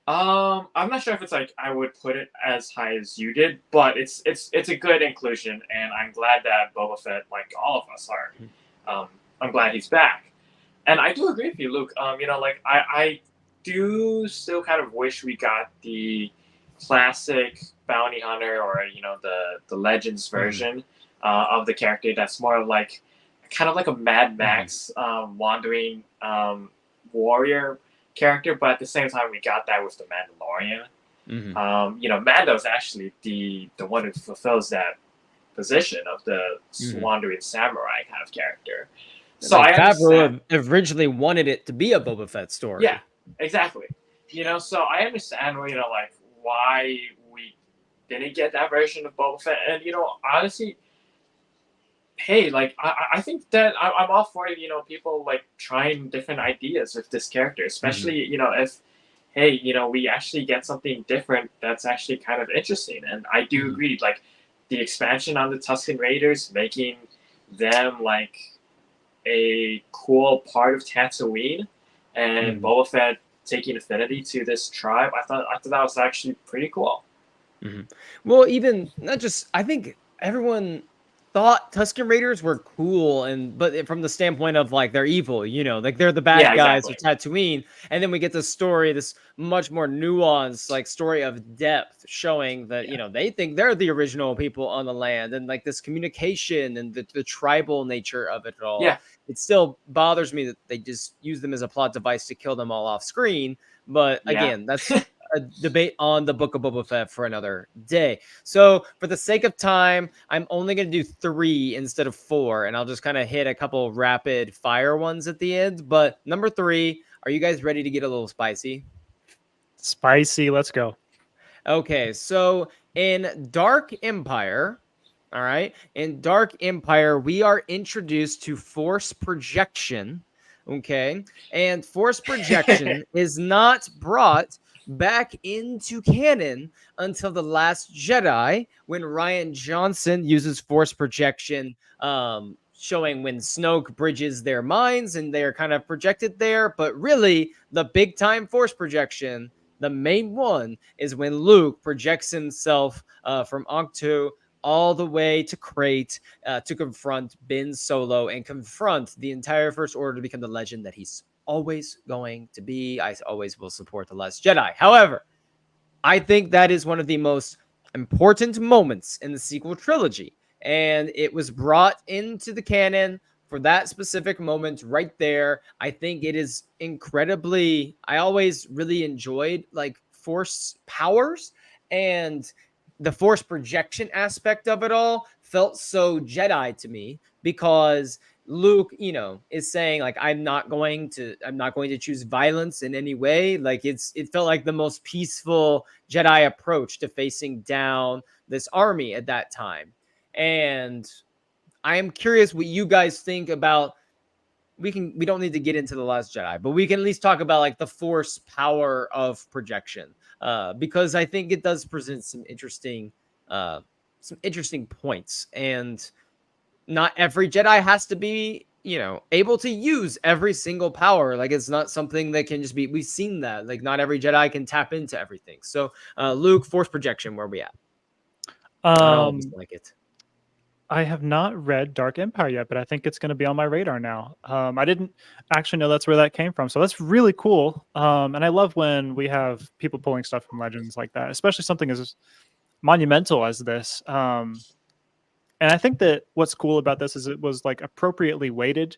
I'm not sure if it's like I would put it as high as you did, but it's a good inclusion, and I'm glad that Boba Fett, like all of us, are. I'm glad he's back. And I do agree with you, Luke. You know, like I do still kind of wish we got the classic bounty hunter, or you know, the Legends version of the character that's more like kind of like a Mad Max wandering warrior character, but at the same time we got that with the Mandalorian. You know, Mando's actually the one who fulfills that position of the wandering samurai kind of character. So I Favreau originally wanted it to be a Boba Fett story. Yeah, exactly. You know, so I understand, you know, like why we didn't get that version of Boba Fett, and you know, honestly, hey, like I think that I'm all for, you know, people like trying different ideas with this character, especially you know, if hey, you know, we actually get something different that's actually kind of interesting. And I do agree, like the expansion on the Tusken Raiders, making them like a cool part of Tatooine, and Boba Fett taking affinity to this tribe. I thought that was actually pretty cool. Well, even not just, I think everyone thought Tusken Raiders were cool, but from the standpoint of like they're evil, you know, like they're the bad guys of Tatooine, and then we get this story, this much more nuanced like story of depth, showing that you know they think they're the original people on the land, and like this communication and the tribal nature of it all. Yeah, it still bothers me that they just use them as a plot device to kill them all off screen. But again, that's a debate on the Book of Boba Fett for another day. So for the sake of time, I'm only going to do 3 instead of 4, and I'll just kind of hit a couple rapid fire ones at the end. But number 3, are you guys ready to get a little spicy? Spicy, let's go. Okay, so in Dark Empire, all right, in Dark Empire, we are introduced to force projection. Okay, and force projection is not brought back into canon until The Last Jedi, when Rian Johnson uses force projection, showing when Snoke bridges their minds and they're kind of projected there. But really, the big time force projection, the main one, is when Luke projects himself from Octo all the way to Crate to confront Ben Solo and confront the entire First Order to become the legend that he's always going to be. I always will support The Last Jedi. However, I think that is one of the most important moments in the sequel trilogy, and it was brought into the canon for that specific moment right there. I think it is incredibly, I always really enjoyed like force powers, and the force projection aspect of it all felt so Jedi to me, because Luke, is saying like, I'm not going to choose violence in any way. Like it felt like the most peaceful Jedi approach to facing down this army at that time. And I am curious what you guys think about. We don't need to get into The Last Jedi, but we can at least talk about like the force power of projection, because I think it does present some interesting points. And not every Jedi has to be, able to use every single power. Like it's not something that can just be, we've seen that, like not every Jedi can tap into everything. So Luke, force projection, where are we at? I always like it. I have not read Dark Empire yet, but I think it's going to be on my radar now. I didn't actually know that's where that came from, so that's really cool. And I love when we have people pulling stuff from Legends like that, especially something as monumental as this. And I think that what's cool about this is it was like appropriately weighted,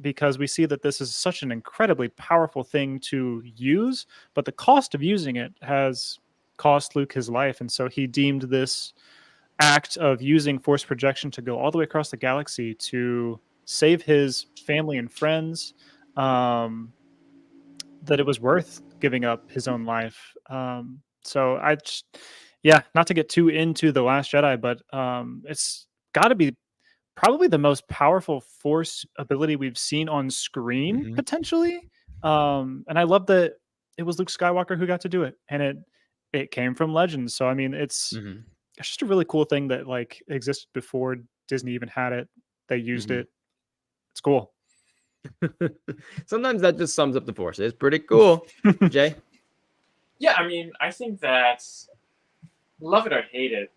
because we see that this is such an incredibly powerful thing to use, but the cost of using it has cost Luke his life, and so he deemed this act of using force projection to go all the way across the galaxy to save his family and friends, that it was worth giving up his own life. So not to get too into The Last Jedi, but it's got to be probably the most powerful force ability we've seen on screen, potentially. And I love that it was Luke Skywalker who got to do it, and it came from Legends. So I mean, it's just a really cool thing that like existed before Disney even had it. They used it. It's cool. Sometimes that just sums up the force. It's pretty cool. Jay? Yeah, I mean, I think that love it or hate it,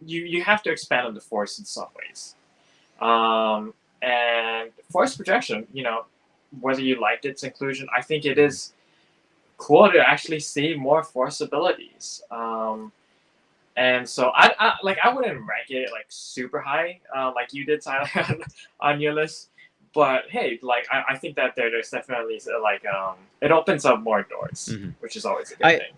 you have to expand on the force in some ways. And force projection, whether you liked its inclusion, I think it is cool to actually see more force abilities. And so I wouldn't rank it like super high, like you did, Tyler, on your list. But hey, like I think that there's definitely like it opens up more doors, which is always a good thing.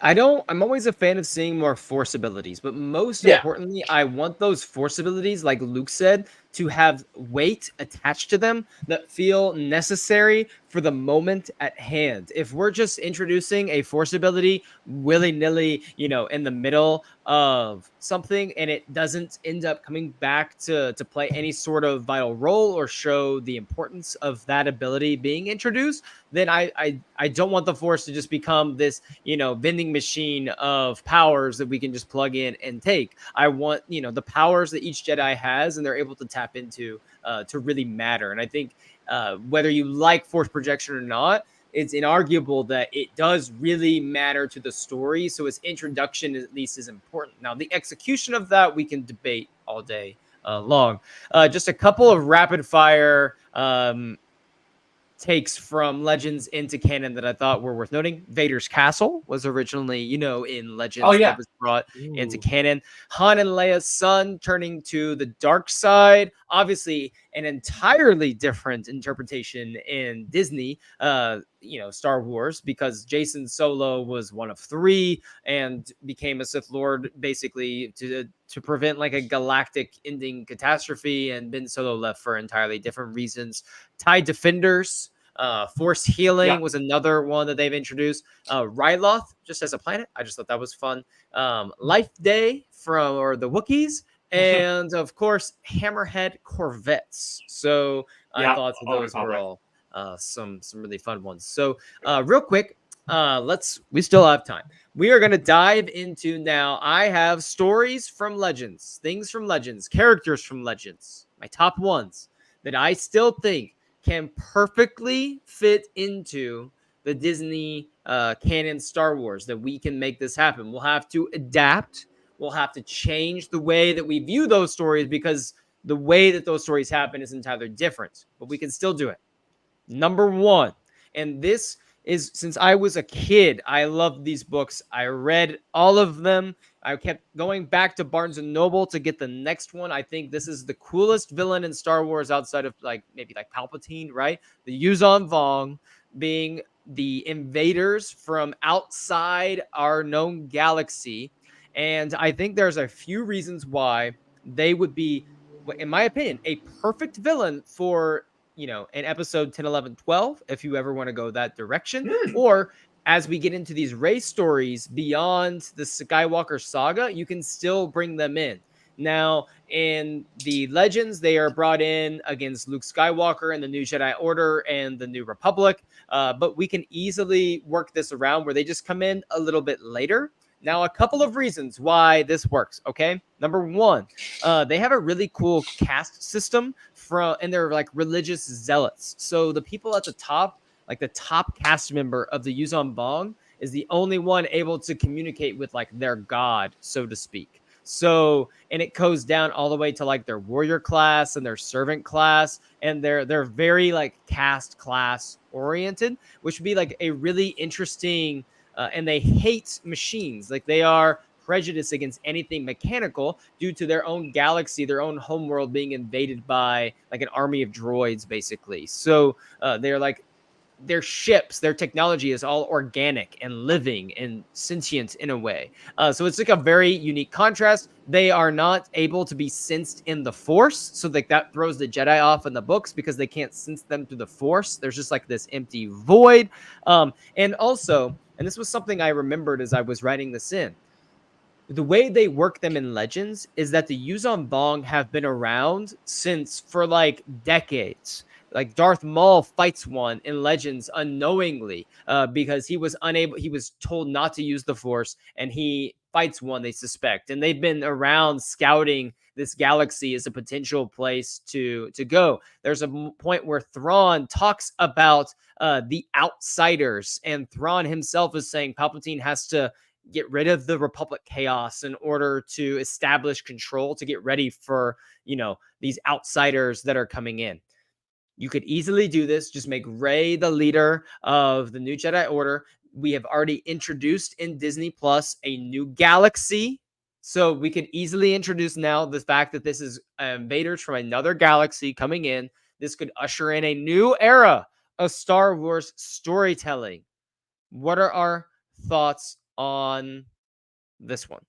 I'm always a fan of seeing more force abilities, but most importantly, I want those force abilities, like Luke said, to have weight attached to them that feel necessary for the moment at hand. If we're just introducing a force ability willy-nilly, in the middle of something, and it doesn't end up coming back to play any sort of vital role or show the importance of that ability being introduced, then I don't want the force to just become this, vending machine of powers that we can just plug in and take. I want, the powers that each Jedi has and they're able to tap into to really matter. And I think whether you like force projection or not, it's inarguable that it does really matter to the story. So its introduction at least is important. Now, the execution of that, we can debate all day long. Just a couple of rapid fire takes from Legends into canon that I thought were worth noting. Vader's castle was originally, in Legends that was brought into canon. Han and Leia's son turning to the dark side. Obviously, an entirely different interpretation in Disney, Star Wars, because Jason Solo was one of 3 and became a Sith Lord basically to prevent like a galactic ending catastrophe, and Ben Solo left for entirely different reasons. TIE Defenders, Force Healing was another one that they've introduced. Ryloth, just as a planet, I just thought that was fun. Life Day or the Wookiees, and of course Hammerhead Corvettes. So I thought those were all some really fun ones. So real quick, we still have time. We are going to dive into now. I have stories from Legends, things from Legends, characters from Legends, my top ones that I still think can perfectly fit into the Disney canon Star Wars, that we can make this happen. We'll have to adapt. We'll have to change the way that we view those stories, because the way that those stories happen is entirely different, but we can still do it. Number 1, and this is since I was a kid, I loved these books. I read all of them. I kept going back to Barnes and Noble to get the next one. I think this is the coolest villain in Star Wars outside of like maybe like Palpatine, right? The Yuzon Vong being the invaders from outside our known galaxy. And I think there's a few reasons why they would be, in my opinion, a perfect villain for, in episode 10, 11, 12, if you ever want to go that direction. Or as we get into these race stories beyond the Skywalker saga, you can still bring them in. Now, in the Legends, they are brought in against Luke Skywalker and the New Jedi Order and the New Republic. But we can easily work this around where they just come in a little bit later. Now, a couple of reasons why this works, okay? Number one, they have a really cool caste system and they're like religious zealots. So the people at the top, like the top cast member of the Yuzon Vong, is the only one able to communicate with like their god, so to speak. So, and it goes down all the way to like their warrior class and their servant class, and they're very like caste class oriented, which would be like a really interesting. And they hate machines. Like they are prejudiced against anything mechanical due to their own galaxy, their own homeworld being invaded by like an army of droids, basically. So they're like, their ships, their technology is all organic and living and sentient in a way. So it's like a very unique contrast. They are not able to be sensed in the Force. So like that throws the Jedi off in the books because they can't sense them through the Force. There's just like this empty void. And also, and this was something I remembered as I was writing this in, the way they work them in Legends is that the Yuzon Vong have been around for like decades. Like Darth Maul fights one in Legends unknowingly because he was told not to use the Force, and he fights one they suspect. And they've been around scouting this galaxy as a potential place to go. There's a point where Thrawn talks about the outsiders, and Thrawn himself is saying Palpatine has to get rid of the Republic chaos in order to establish control, to get ready for, these outsiders that are coming in. You could easily do this. Just make Rey the leader of the New Jedi Order. We have already introduced in Disney Plus a new galaxy. So we could easily introduce now the fact that this is invaders from another galaxy coming in. This could usher in a new era of Star Wars storytelling. What are our thoughts on this one?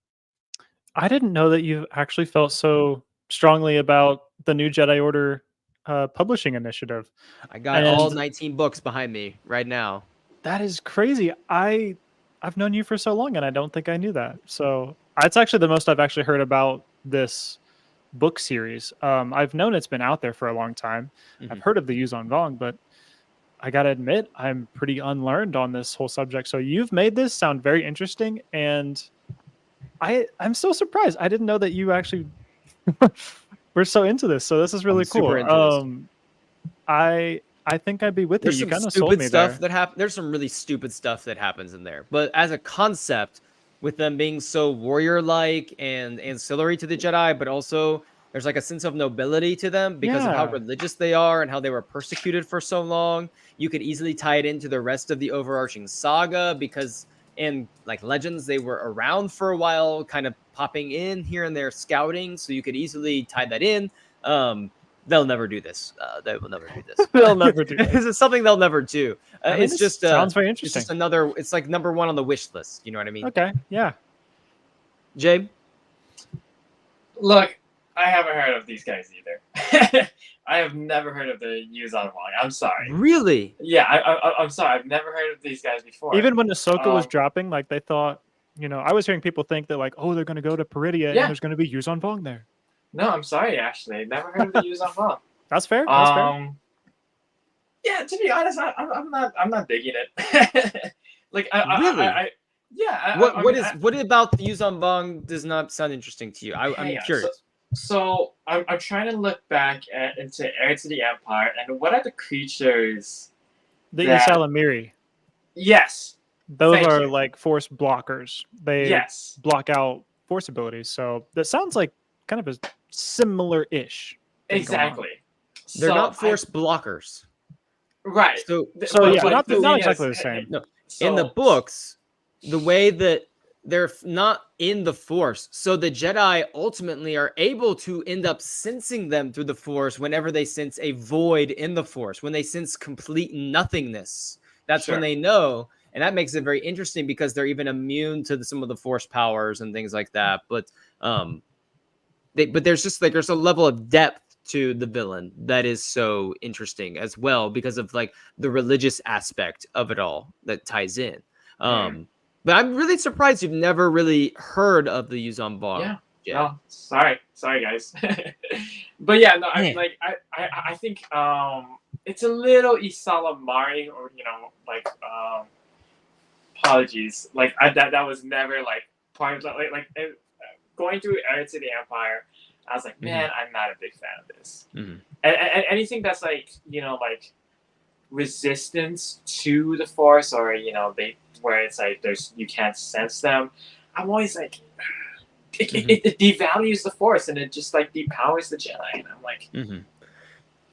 I didn't know that you actually felt so strongly about the New Jedi Order publishing initiative. I got all 19 books behind me right now. That is crazy. I've known you for so long, and I don't think I knew that. So it's actually the most I've actually heard about this book series. I've known it's been out there for a long time. Mm-hmm. I've heard of the Yuzon Vong, but I gotta admit, I'm pretty unlearned on this whole subject. So you've made this sound very interesting, and I'm so surprised. I didn't know that you actually were so into this. So this is really cool. I think I'd be with you. You kind of sold me there. There's some really stupid stuff that happens in there, but as a concept, with them being so warrior-like and ancillary to the Jedi, but also there's like a sense of nobility to them because of how religious they are and how they were persecuted for so long. You could easily tie it into the rest of the overarching saga because in like Legends, they were around for a while, kind of popping in here and there scouting. So you could easily tie that in. They'll never do this. They will never do this. They'll never do this. It's something they'll never do. It's just sounds very interesting. It's just another. It's like number one on the wish list. You know what I mean? Okay. Yeah. Jabe? Look, I haven't heard of these guys either. I have never heard of the Yuzon Vong. I'm sorry. Really? Yeah, I'm sorry. I've never heard of these guys before. Even when Ahsoka was dropping, like they thought, I was hearing people think that like, oh, they're going to go to Peridia and there's going to be Yuzon Vong there. No, I'm sorry, actually. Never heard of the Yuzon Vong. That's fair. That's fair. Yeah, to be honest, I'm not digging it. Like, really? Yeah. What about the Yuzon Vong does not sound interesting to you? I'm curious. So I'm trying to look back into Heir to the Empire, and what are the creatures? The Isalamiri. Yes. Those are like force blockers. They block out force abilities. So that sounds like kind of a similar-ish. Exactly. They're not force blockers. Right. So So But yeah, but not the not thing exactly is, the same. no, in the so books, the way that they're not in the Force, so the Jedi ultimately are able to end up sensing them through the Force whenever they sense a void in the Force, when they sense complete nothingness. That's when sure. they know, and that makes it very interesting because they're even immune to some of the Force powers and things like that. Um, but there's just like there's a level of depth to the villain that is so interesting as well because of like the religious aspect of it all that ties in. Mm. But I'm really surprised you've never really heard of the Yuzon Bong. Yeah. Yet. No, sorry guys. But yeah, no, I Man. like I think it's a little Isalamari, or like apologies. Like that was never like part of going through Heir to the Empire. I was like, man, I'm not a big fan of this. Mhm. And anything that's like like resistance to the Force, or they where it's like you can't sense them. I'm always like, it devalues the Force, and it just like depowers the Jedi, and I'm like,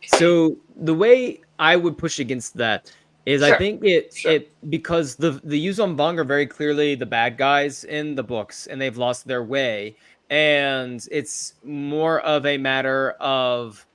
So the way I would push against that is I sure, think sure, it because the Yuzon Vong are very clearly the bad guys in the books and they've lost their way. And it's more of a matter of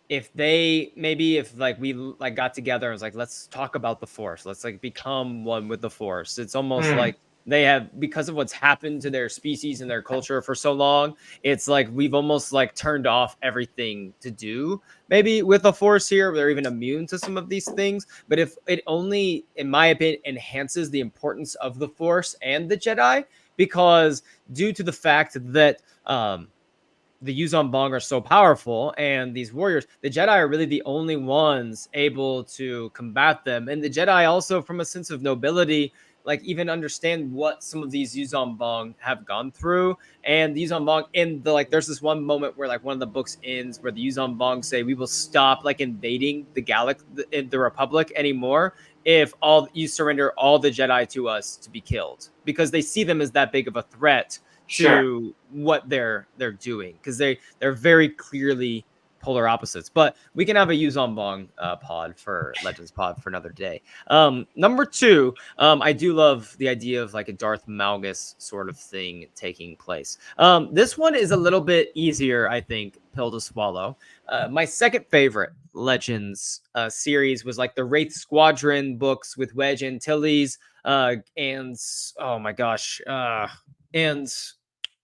if like we like got together and was like, let's talk about the Force, let's like become one with the Force. It's almost Hmm. like they have, because of what's happened to their species and their culture for so long, it's like we've almost like turned off everything to do maybe with the Force here. They're even immune to some of these things, but if it only, in my opinion, enhances the importance of the Force and the Jedi, because due to the fact that the Yuzon Bong are so powerful, and these warriors, the Jedi are really the only ones able to combat them. And the Jedi also, from a sense of nobility, like even understand what some of these Yuzon Bong have gone through. And the Yuzon Bong, in the like, there's this one moment where like one of the books ends where the Yuzon Bong say, "We will stop like invading the galaxy, the Republic anymore, if all you surrender all the Jedi to us to be killed," because they see them as that big of a threat sure. to what they're doing, because they're very clearly polar opposites. But we can have a Yuzon Bong pod for Legends pod for another day. Number two, I do love the idea of like a Darth Malgus sort of thing taking place. This one is a little bit easier, I think, pill to swallow. My second favorite Legends series was like the Wraith Squadron books with Wedge Antilles, and oh my gosh, and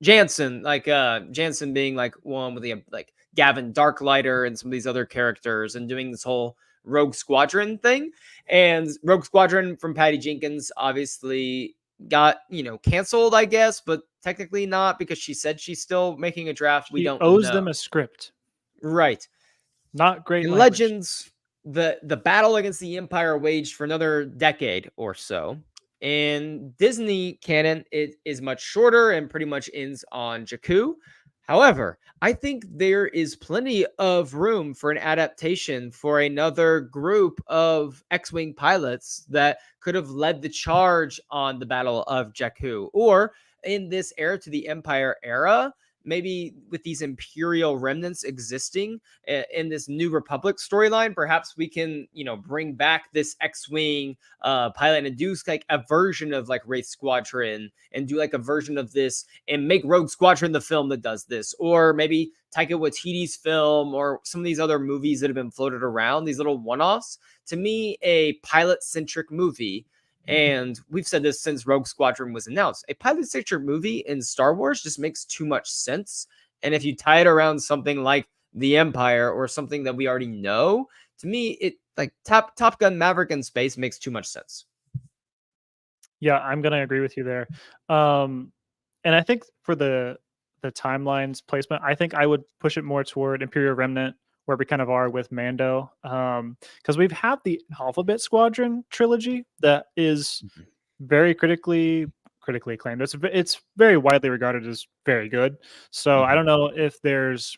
Jansen, like Jansen being like one with the like Gavin Darklighter and some of these other characters, and doing this whole Rogue Squadron thing. And Rogue Squadron from Patty Jenkins obviously got canceled, I guess, but technically not, because she said she's still making a draft. We She don't owes know. them a script. Right. Not great In language. Legends, the battle against the Empire waged for another decade or so. In Disney canon, it is much shorter and pretty much ends on Jakku. However, I think there is plenty of room for an adaptation for another group of X-Wing pilots that could have led the charge on the Battle of Jakku, or in this Heir to the Empire era, maybe with these Imperial remnants existing in this New Republic storyline, perhaps we can, bring back this X-Wing pilot and do like a version of like Wraith Squadron, and do like a version of this and make Rogue Squadron the film that does this, or maybe Taika Waititi's film, or some of these other movies that have been floated around, these little one-offs. To me, a pilot-centric movie, and we've said this since Rogue Squadron was announced, a pilot-centric movie in Star Wars just makes too much sense. And if you tie it around something like the Empire or something that we already know, to me, it like Top Gun Maverick in space makes too much sense. Yeah, I'm gonna agree with you there. And I think for the timelines placement, I think I would push it more toward Imperial Remnant, where we kind of are with Mando, because we've had the Alphabet Squadron trilogy that is very critically acclaimed. It's very widely regarded as very good. So I don't know if there's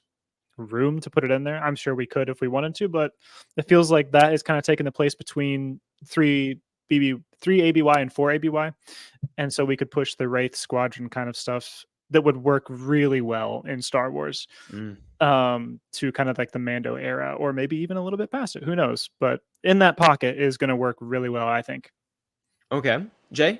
room to put it in there. I'm sure we could if we wanted to, but it feels like that is kind of taking the place between three ABY and four ABY, and so we could push the Wraith Squadron kind of stuff that would work really well in Star Wars, Mm. to kind of like the Mando era, or maybe even a little bit past it. Who knows? But in that pocket is going to work really well, I think. Okay, Jay.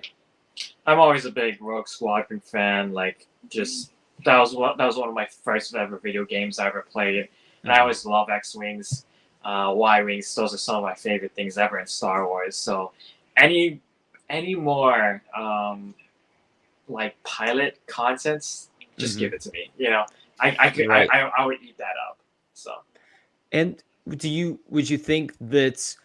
I'm always a big Rogue Squadron fan. Like, just that was one of my first ever video games I ever played, and I always love X-wings, Y-wings. Those are some of my favorite things ever in Star Wars. So, any more like pilot contents, just give it to me. You know, I could Right. I would eat that up. So. And would you think that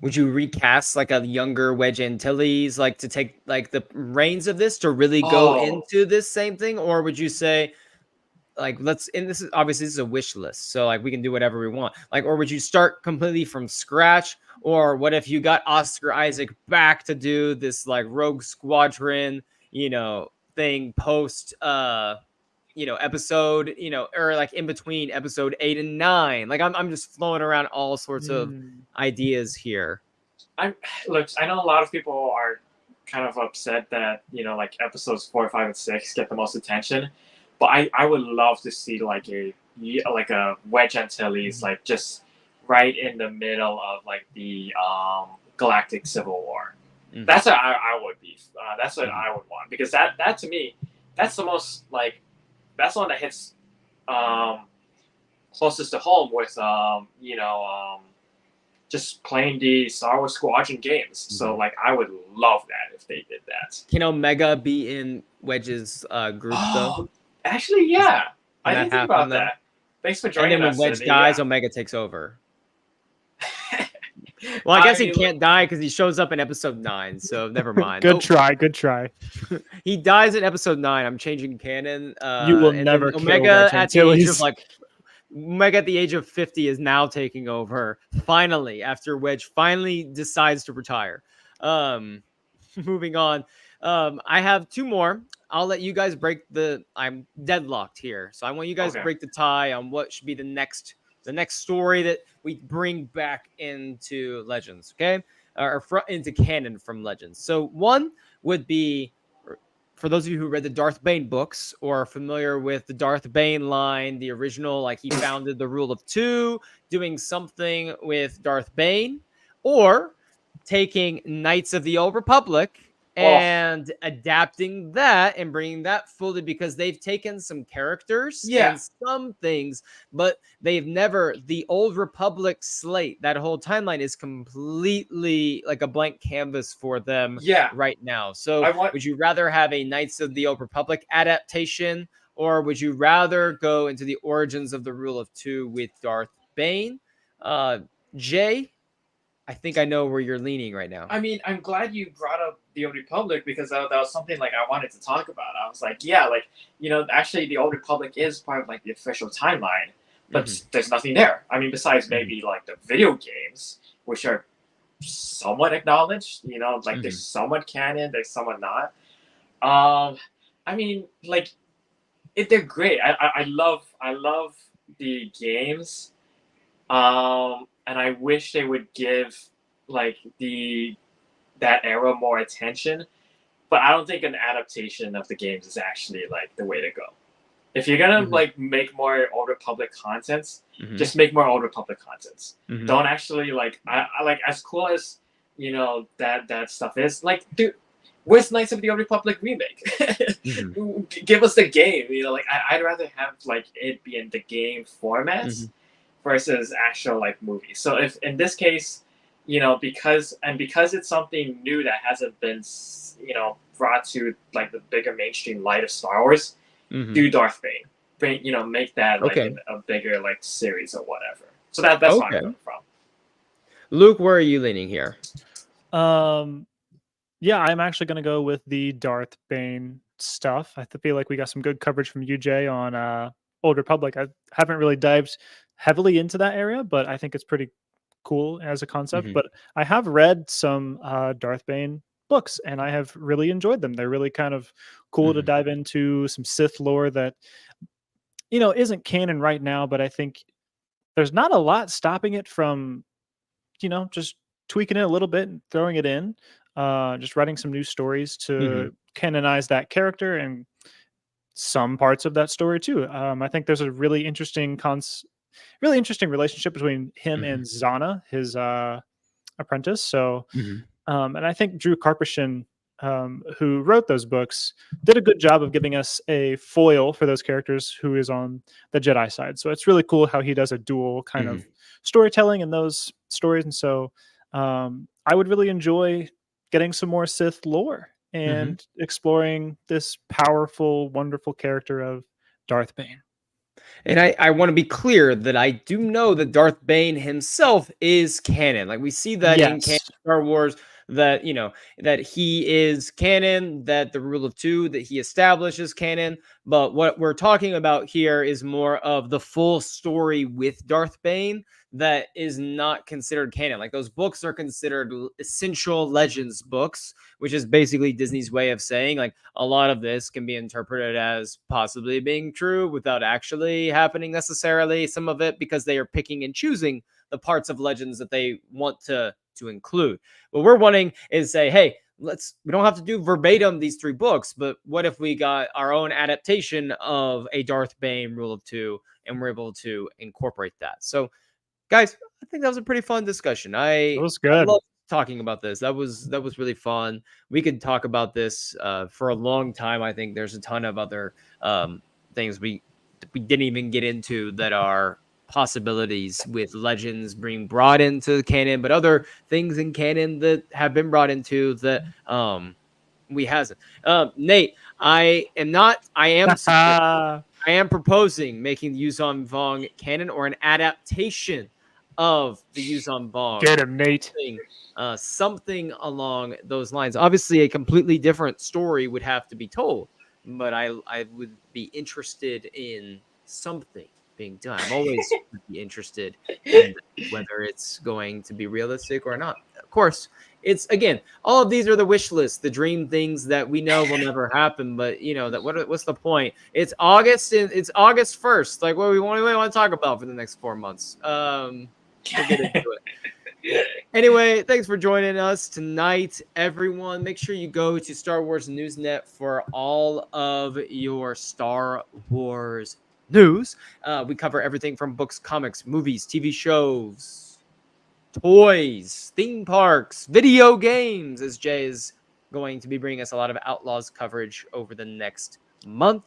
would you recast like a younger Wedge Antilles like to take like the reins of this to really go into this same thing, or would you say like and this is obviously this is a wish list, so like we can do whatever we want, like, or would you start completely from scratch, or what if you got Oscar Isaac back to do this like Rogue Squadron thing post episode, or like in between episode 8 and 9. Like I'm just flowing around all sorts of ideas here. I know a lot of people are kind of upset that like episodes 4, 5, and 6 get the most attention, but I would love to see like a Wedge Antilles like just right in the middle of like the Galactic Civil War. Mm-hmm. That's what I would be. That's what I would want, because that to me, that's the most like. That's the one that hits closest to home with just playing the Star Wars Squadron games. Mm-hmm. So like I would love that if they did that. Can Omega be in Wedge's group though? Actually, yeah. I didn't think about that. Thanks for joining us. And then when Wedge dies, Omega takes over. Well, I guess he can't die because he shows up in episode 9, so never mind. Good try. He dies in episode 9. I'm changing canon. You will never kill Omega at the age of Omega at the age of 50 is now taking over. Finally, after Wedge finally decides to retire. Moving on. I have 2 more. I'll let you guys break I'm deadlocked here, so I want you guys to break the tie on what should be the next story that we bring back into Legends, okay? Or into canon from Legends. So one would be, for those of you who read the Darth Bane books or are familiar with the Darth Bane line, the original, like he founded the Rule of 2, doing something with Darth Bane, or taking Knights of the Old Republic and adapting that and bringing that fully, because they've taken some characters and some things, but they've never, the Old Republic slate, that whole timeline is completely like a blank canvas for them right now. So would you rather have a Knights of the Old Republic adaptation, or would you rather go into the origins of the Rule of 2 with Darth Bane? Jay, I think I know where you're leaning right now. I mean, I'm glad you brought up the Old Republic, because that was something like I wanted to talk about. I was like, actually the Old Republic is part of like the official timeline, but there's nothing there. I mean, besides maybe like the video games, which are somewhat acknowledged, there's somewhat canon, there's somewhat not. I mean, like, they're great. I love the games. And I wish they would give like that era more attention, but I don't think an adaptation of the games is actually like the way to go. If you're gonna like make more Old Republic contents, just make more Old Republic contents. Don't actually like I like, as cool as that stuff is. Like, dude, where's Knights of the Old Republic remake? Give us the game. Like I'd rather have like it be in the game format. Versus actual like movies. So if in this case, because it's something new that hasn't been brought to like the bigger mainstream light of Star Wars, do Darth Bane, make that like a bigger like series or whatever. So that's where I'm coming from. Luke, where are you leaning here? Yeah, I'm actually going to go with the Darth Bane stuff. I feel like we got some good coverage from UJ on Old Republic. I haven't really dived heavily into that area, but I think it's pretty cool as a concept. But I have read some Darth Bane books, and I have really enjoyed them. They're really kind of cool to dive into some Sith lore that isn't canon right now, but I think there's not a lot stopping it from just tweaking it a little bit and throwing it in, just writing some new stories to canonize that character and some parts of that story too. I think there's a really interesting relationship between him and Zana, his apprentice. So, and I think Drew Karpyshyn, who wrote those books, did a good job of giving us a foil for those characters who is on the Jedi side. So it's really cool how he does a dual kind of storytelling in those stories. And so I would really enjoy getting some more Sith lore and exploring this powerful, wonderful character of Darth Bane. And I want to be clear that I do know that Darth Bane himself is canon. Like we see that in canon Star Wars, that that he is canon, that the rule of two that he establishes canon. But what we're talking about here is more of the full story with Darth Bane that is not considered canon. Like those books are considered essential legends books, which is basically Disney's way of saying like a lot of this can be interpreted as possibly being true without actually happening necessarily. Some of it because they are picking and choosing the parts of legends that they want to include. What we're wanting is say, hey, we don't have to do verbatim these three books, but what if we got our own adaptation of a Darth Bane rule of two and we're able to incorporate that? So guys, I think that was a pretty fun discussion. It was good. I love talking about this. That was really fun. We could talk about this for a long time. I think there's a ton of other things we didn't even get into that are possibilities with legends being brought into canon, but other things in canon that have been brought into that we hasn't. Nate, I am proposing making the Yuzhan Vong canon or an adaptation of the Yuzhan Vong. Get him, Nate. Something along those lines. Obviously, a completely different story would have to be told, but I would be interested in something being done. I'm always be interested in whether it's going to be realistic or not. Of course, it's again, all of these are the wish list, the dream things that we know will never happen. But what's the point? It's August and it's August 1st. Like what we want to talk about for the next 4 months. We'll get into it. Anyway, thanks for joining us tonight, everyone. Make sure you go to Star Wars Newsnet for all of your Star Wars news. We cover everything from books, comics, movies, TV shows, toys, theme parks, video games, as Jay is going to be bringing us a lot of Outlaws coverage over the next month.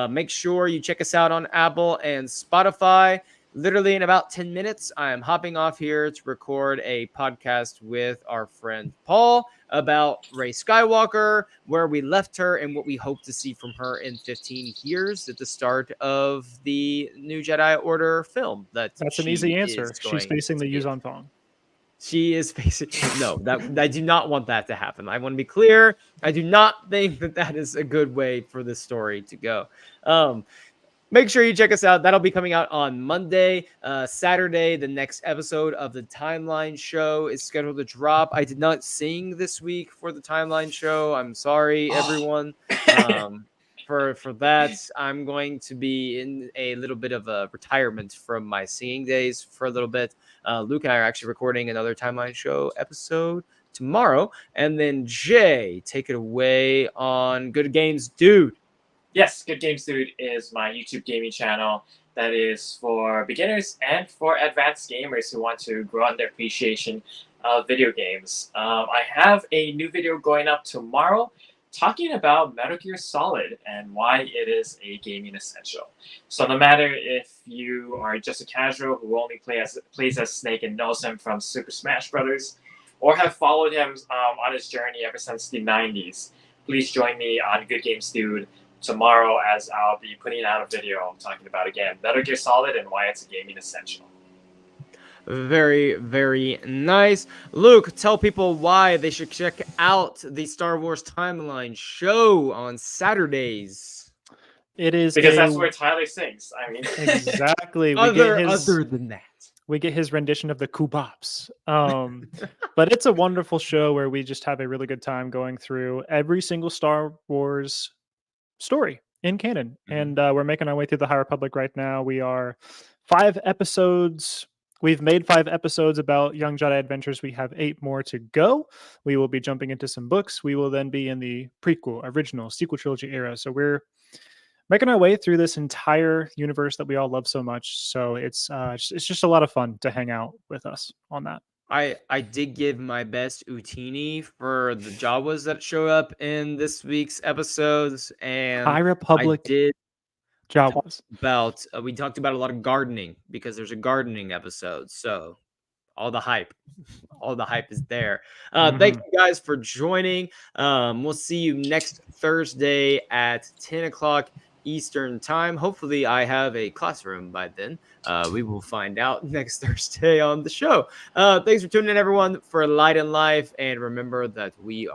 Make sure you check us out on Apple and Spotify. Literally in about 10 minutes, I am hopping off here to record a podcast with our friend Paul about Rey Skywalker, where we left her and what we hope to see from her in 15 years at the start of the New Jedi Order film. That's an easy answer. She's facing the Yuzhan Vong. She is facing... No, I do not want that to happen. I want to be clear. I do not think that is a good way for this story to go. Make sure you check us out. That'll be coming out on Monday. Saturday, the next episode of the Timeline Show is scheduled to drop. I did not sing this week for the Timeline Show. I'm sorry, everyone. For that, I'm going to be in a little bit of a retirement from my singing days for a little bit. Luke and I are actually recording another Timeline Show episode tomorrow. And then Jay, take it away on Good Games Dude. Yes, Good Games Dude is my YouTube gaming channel that is for beginners and for advanced gamers who want to grow on their appreciation of video games. I have a new video going up tomorrow talking about Metal Gear Solid and why it is a gaming essential. So no matter if you are just a casual who only plays as Snake and knows him from Super Smash Bros., or have followed him on his journey ever since the 90s, please join me on Good Games Dude tomorrow, as I'll be putting out a video talking about, again, Metal Gear Solid and why it's a gaming essential. Very, very nice. Luke, tell people why they should check out the Star Wars Timeline Show on Saturdays. It is because that's where Tyler sings. I mean, exactly. Other than that, we get his rendition of the Kubops. But it's a wonderful show where we just have a really good time going through every single Star Wars story in canon. And we're making our way through the High Republic right now. We are 5 episodes. We've made 5 episodes about Young Jedi Adventures. We have 8 more to go. We will be jumping into some books. We will then be in the prequel, original, sequel trilogy era. So we're making our way through this entire universe that we all love so much. So it's just a lot of fun to hang out with us on that. I did give my best Utini for the Jawas that show up in this week's episodes, and High Republic I did Jawas. about we talked about a lot of gardening because there's a gardening episode, so all the hype is there. Thank you guys for joining. We'll see you next Thursday at 10 o'clock Eastern time. Hopefully I have a classroom by then. We will find out next Thursday on the show. Thanks for tuning in, everyone, for Light and Life, and remember that we are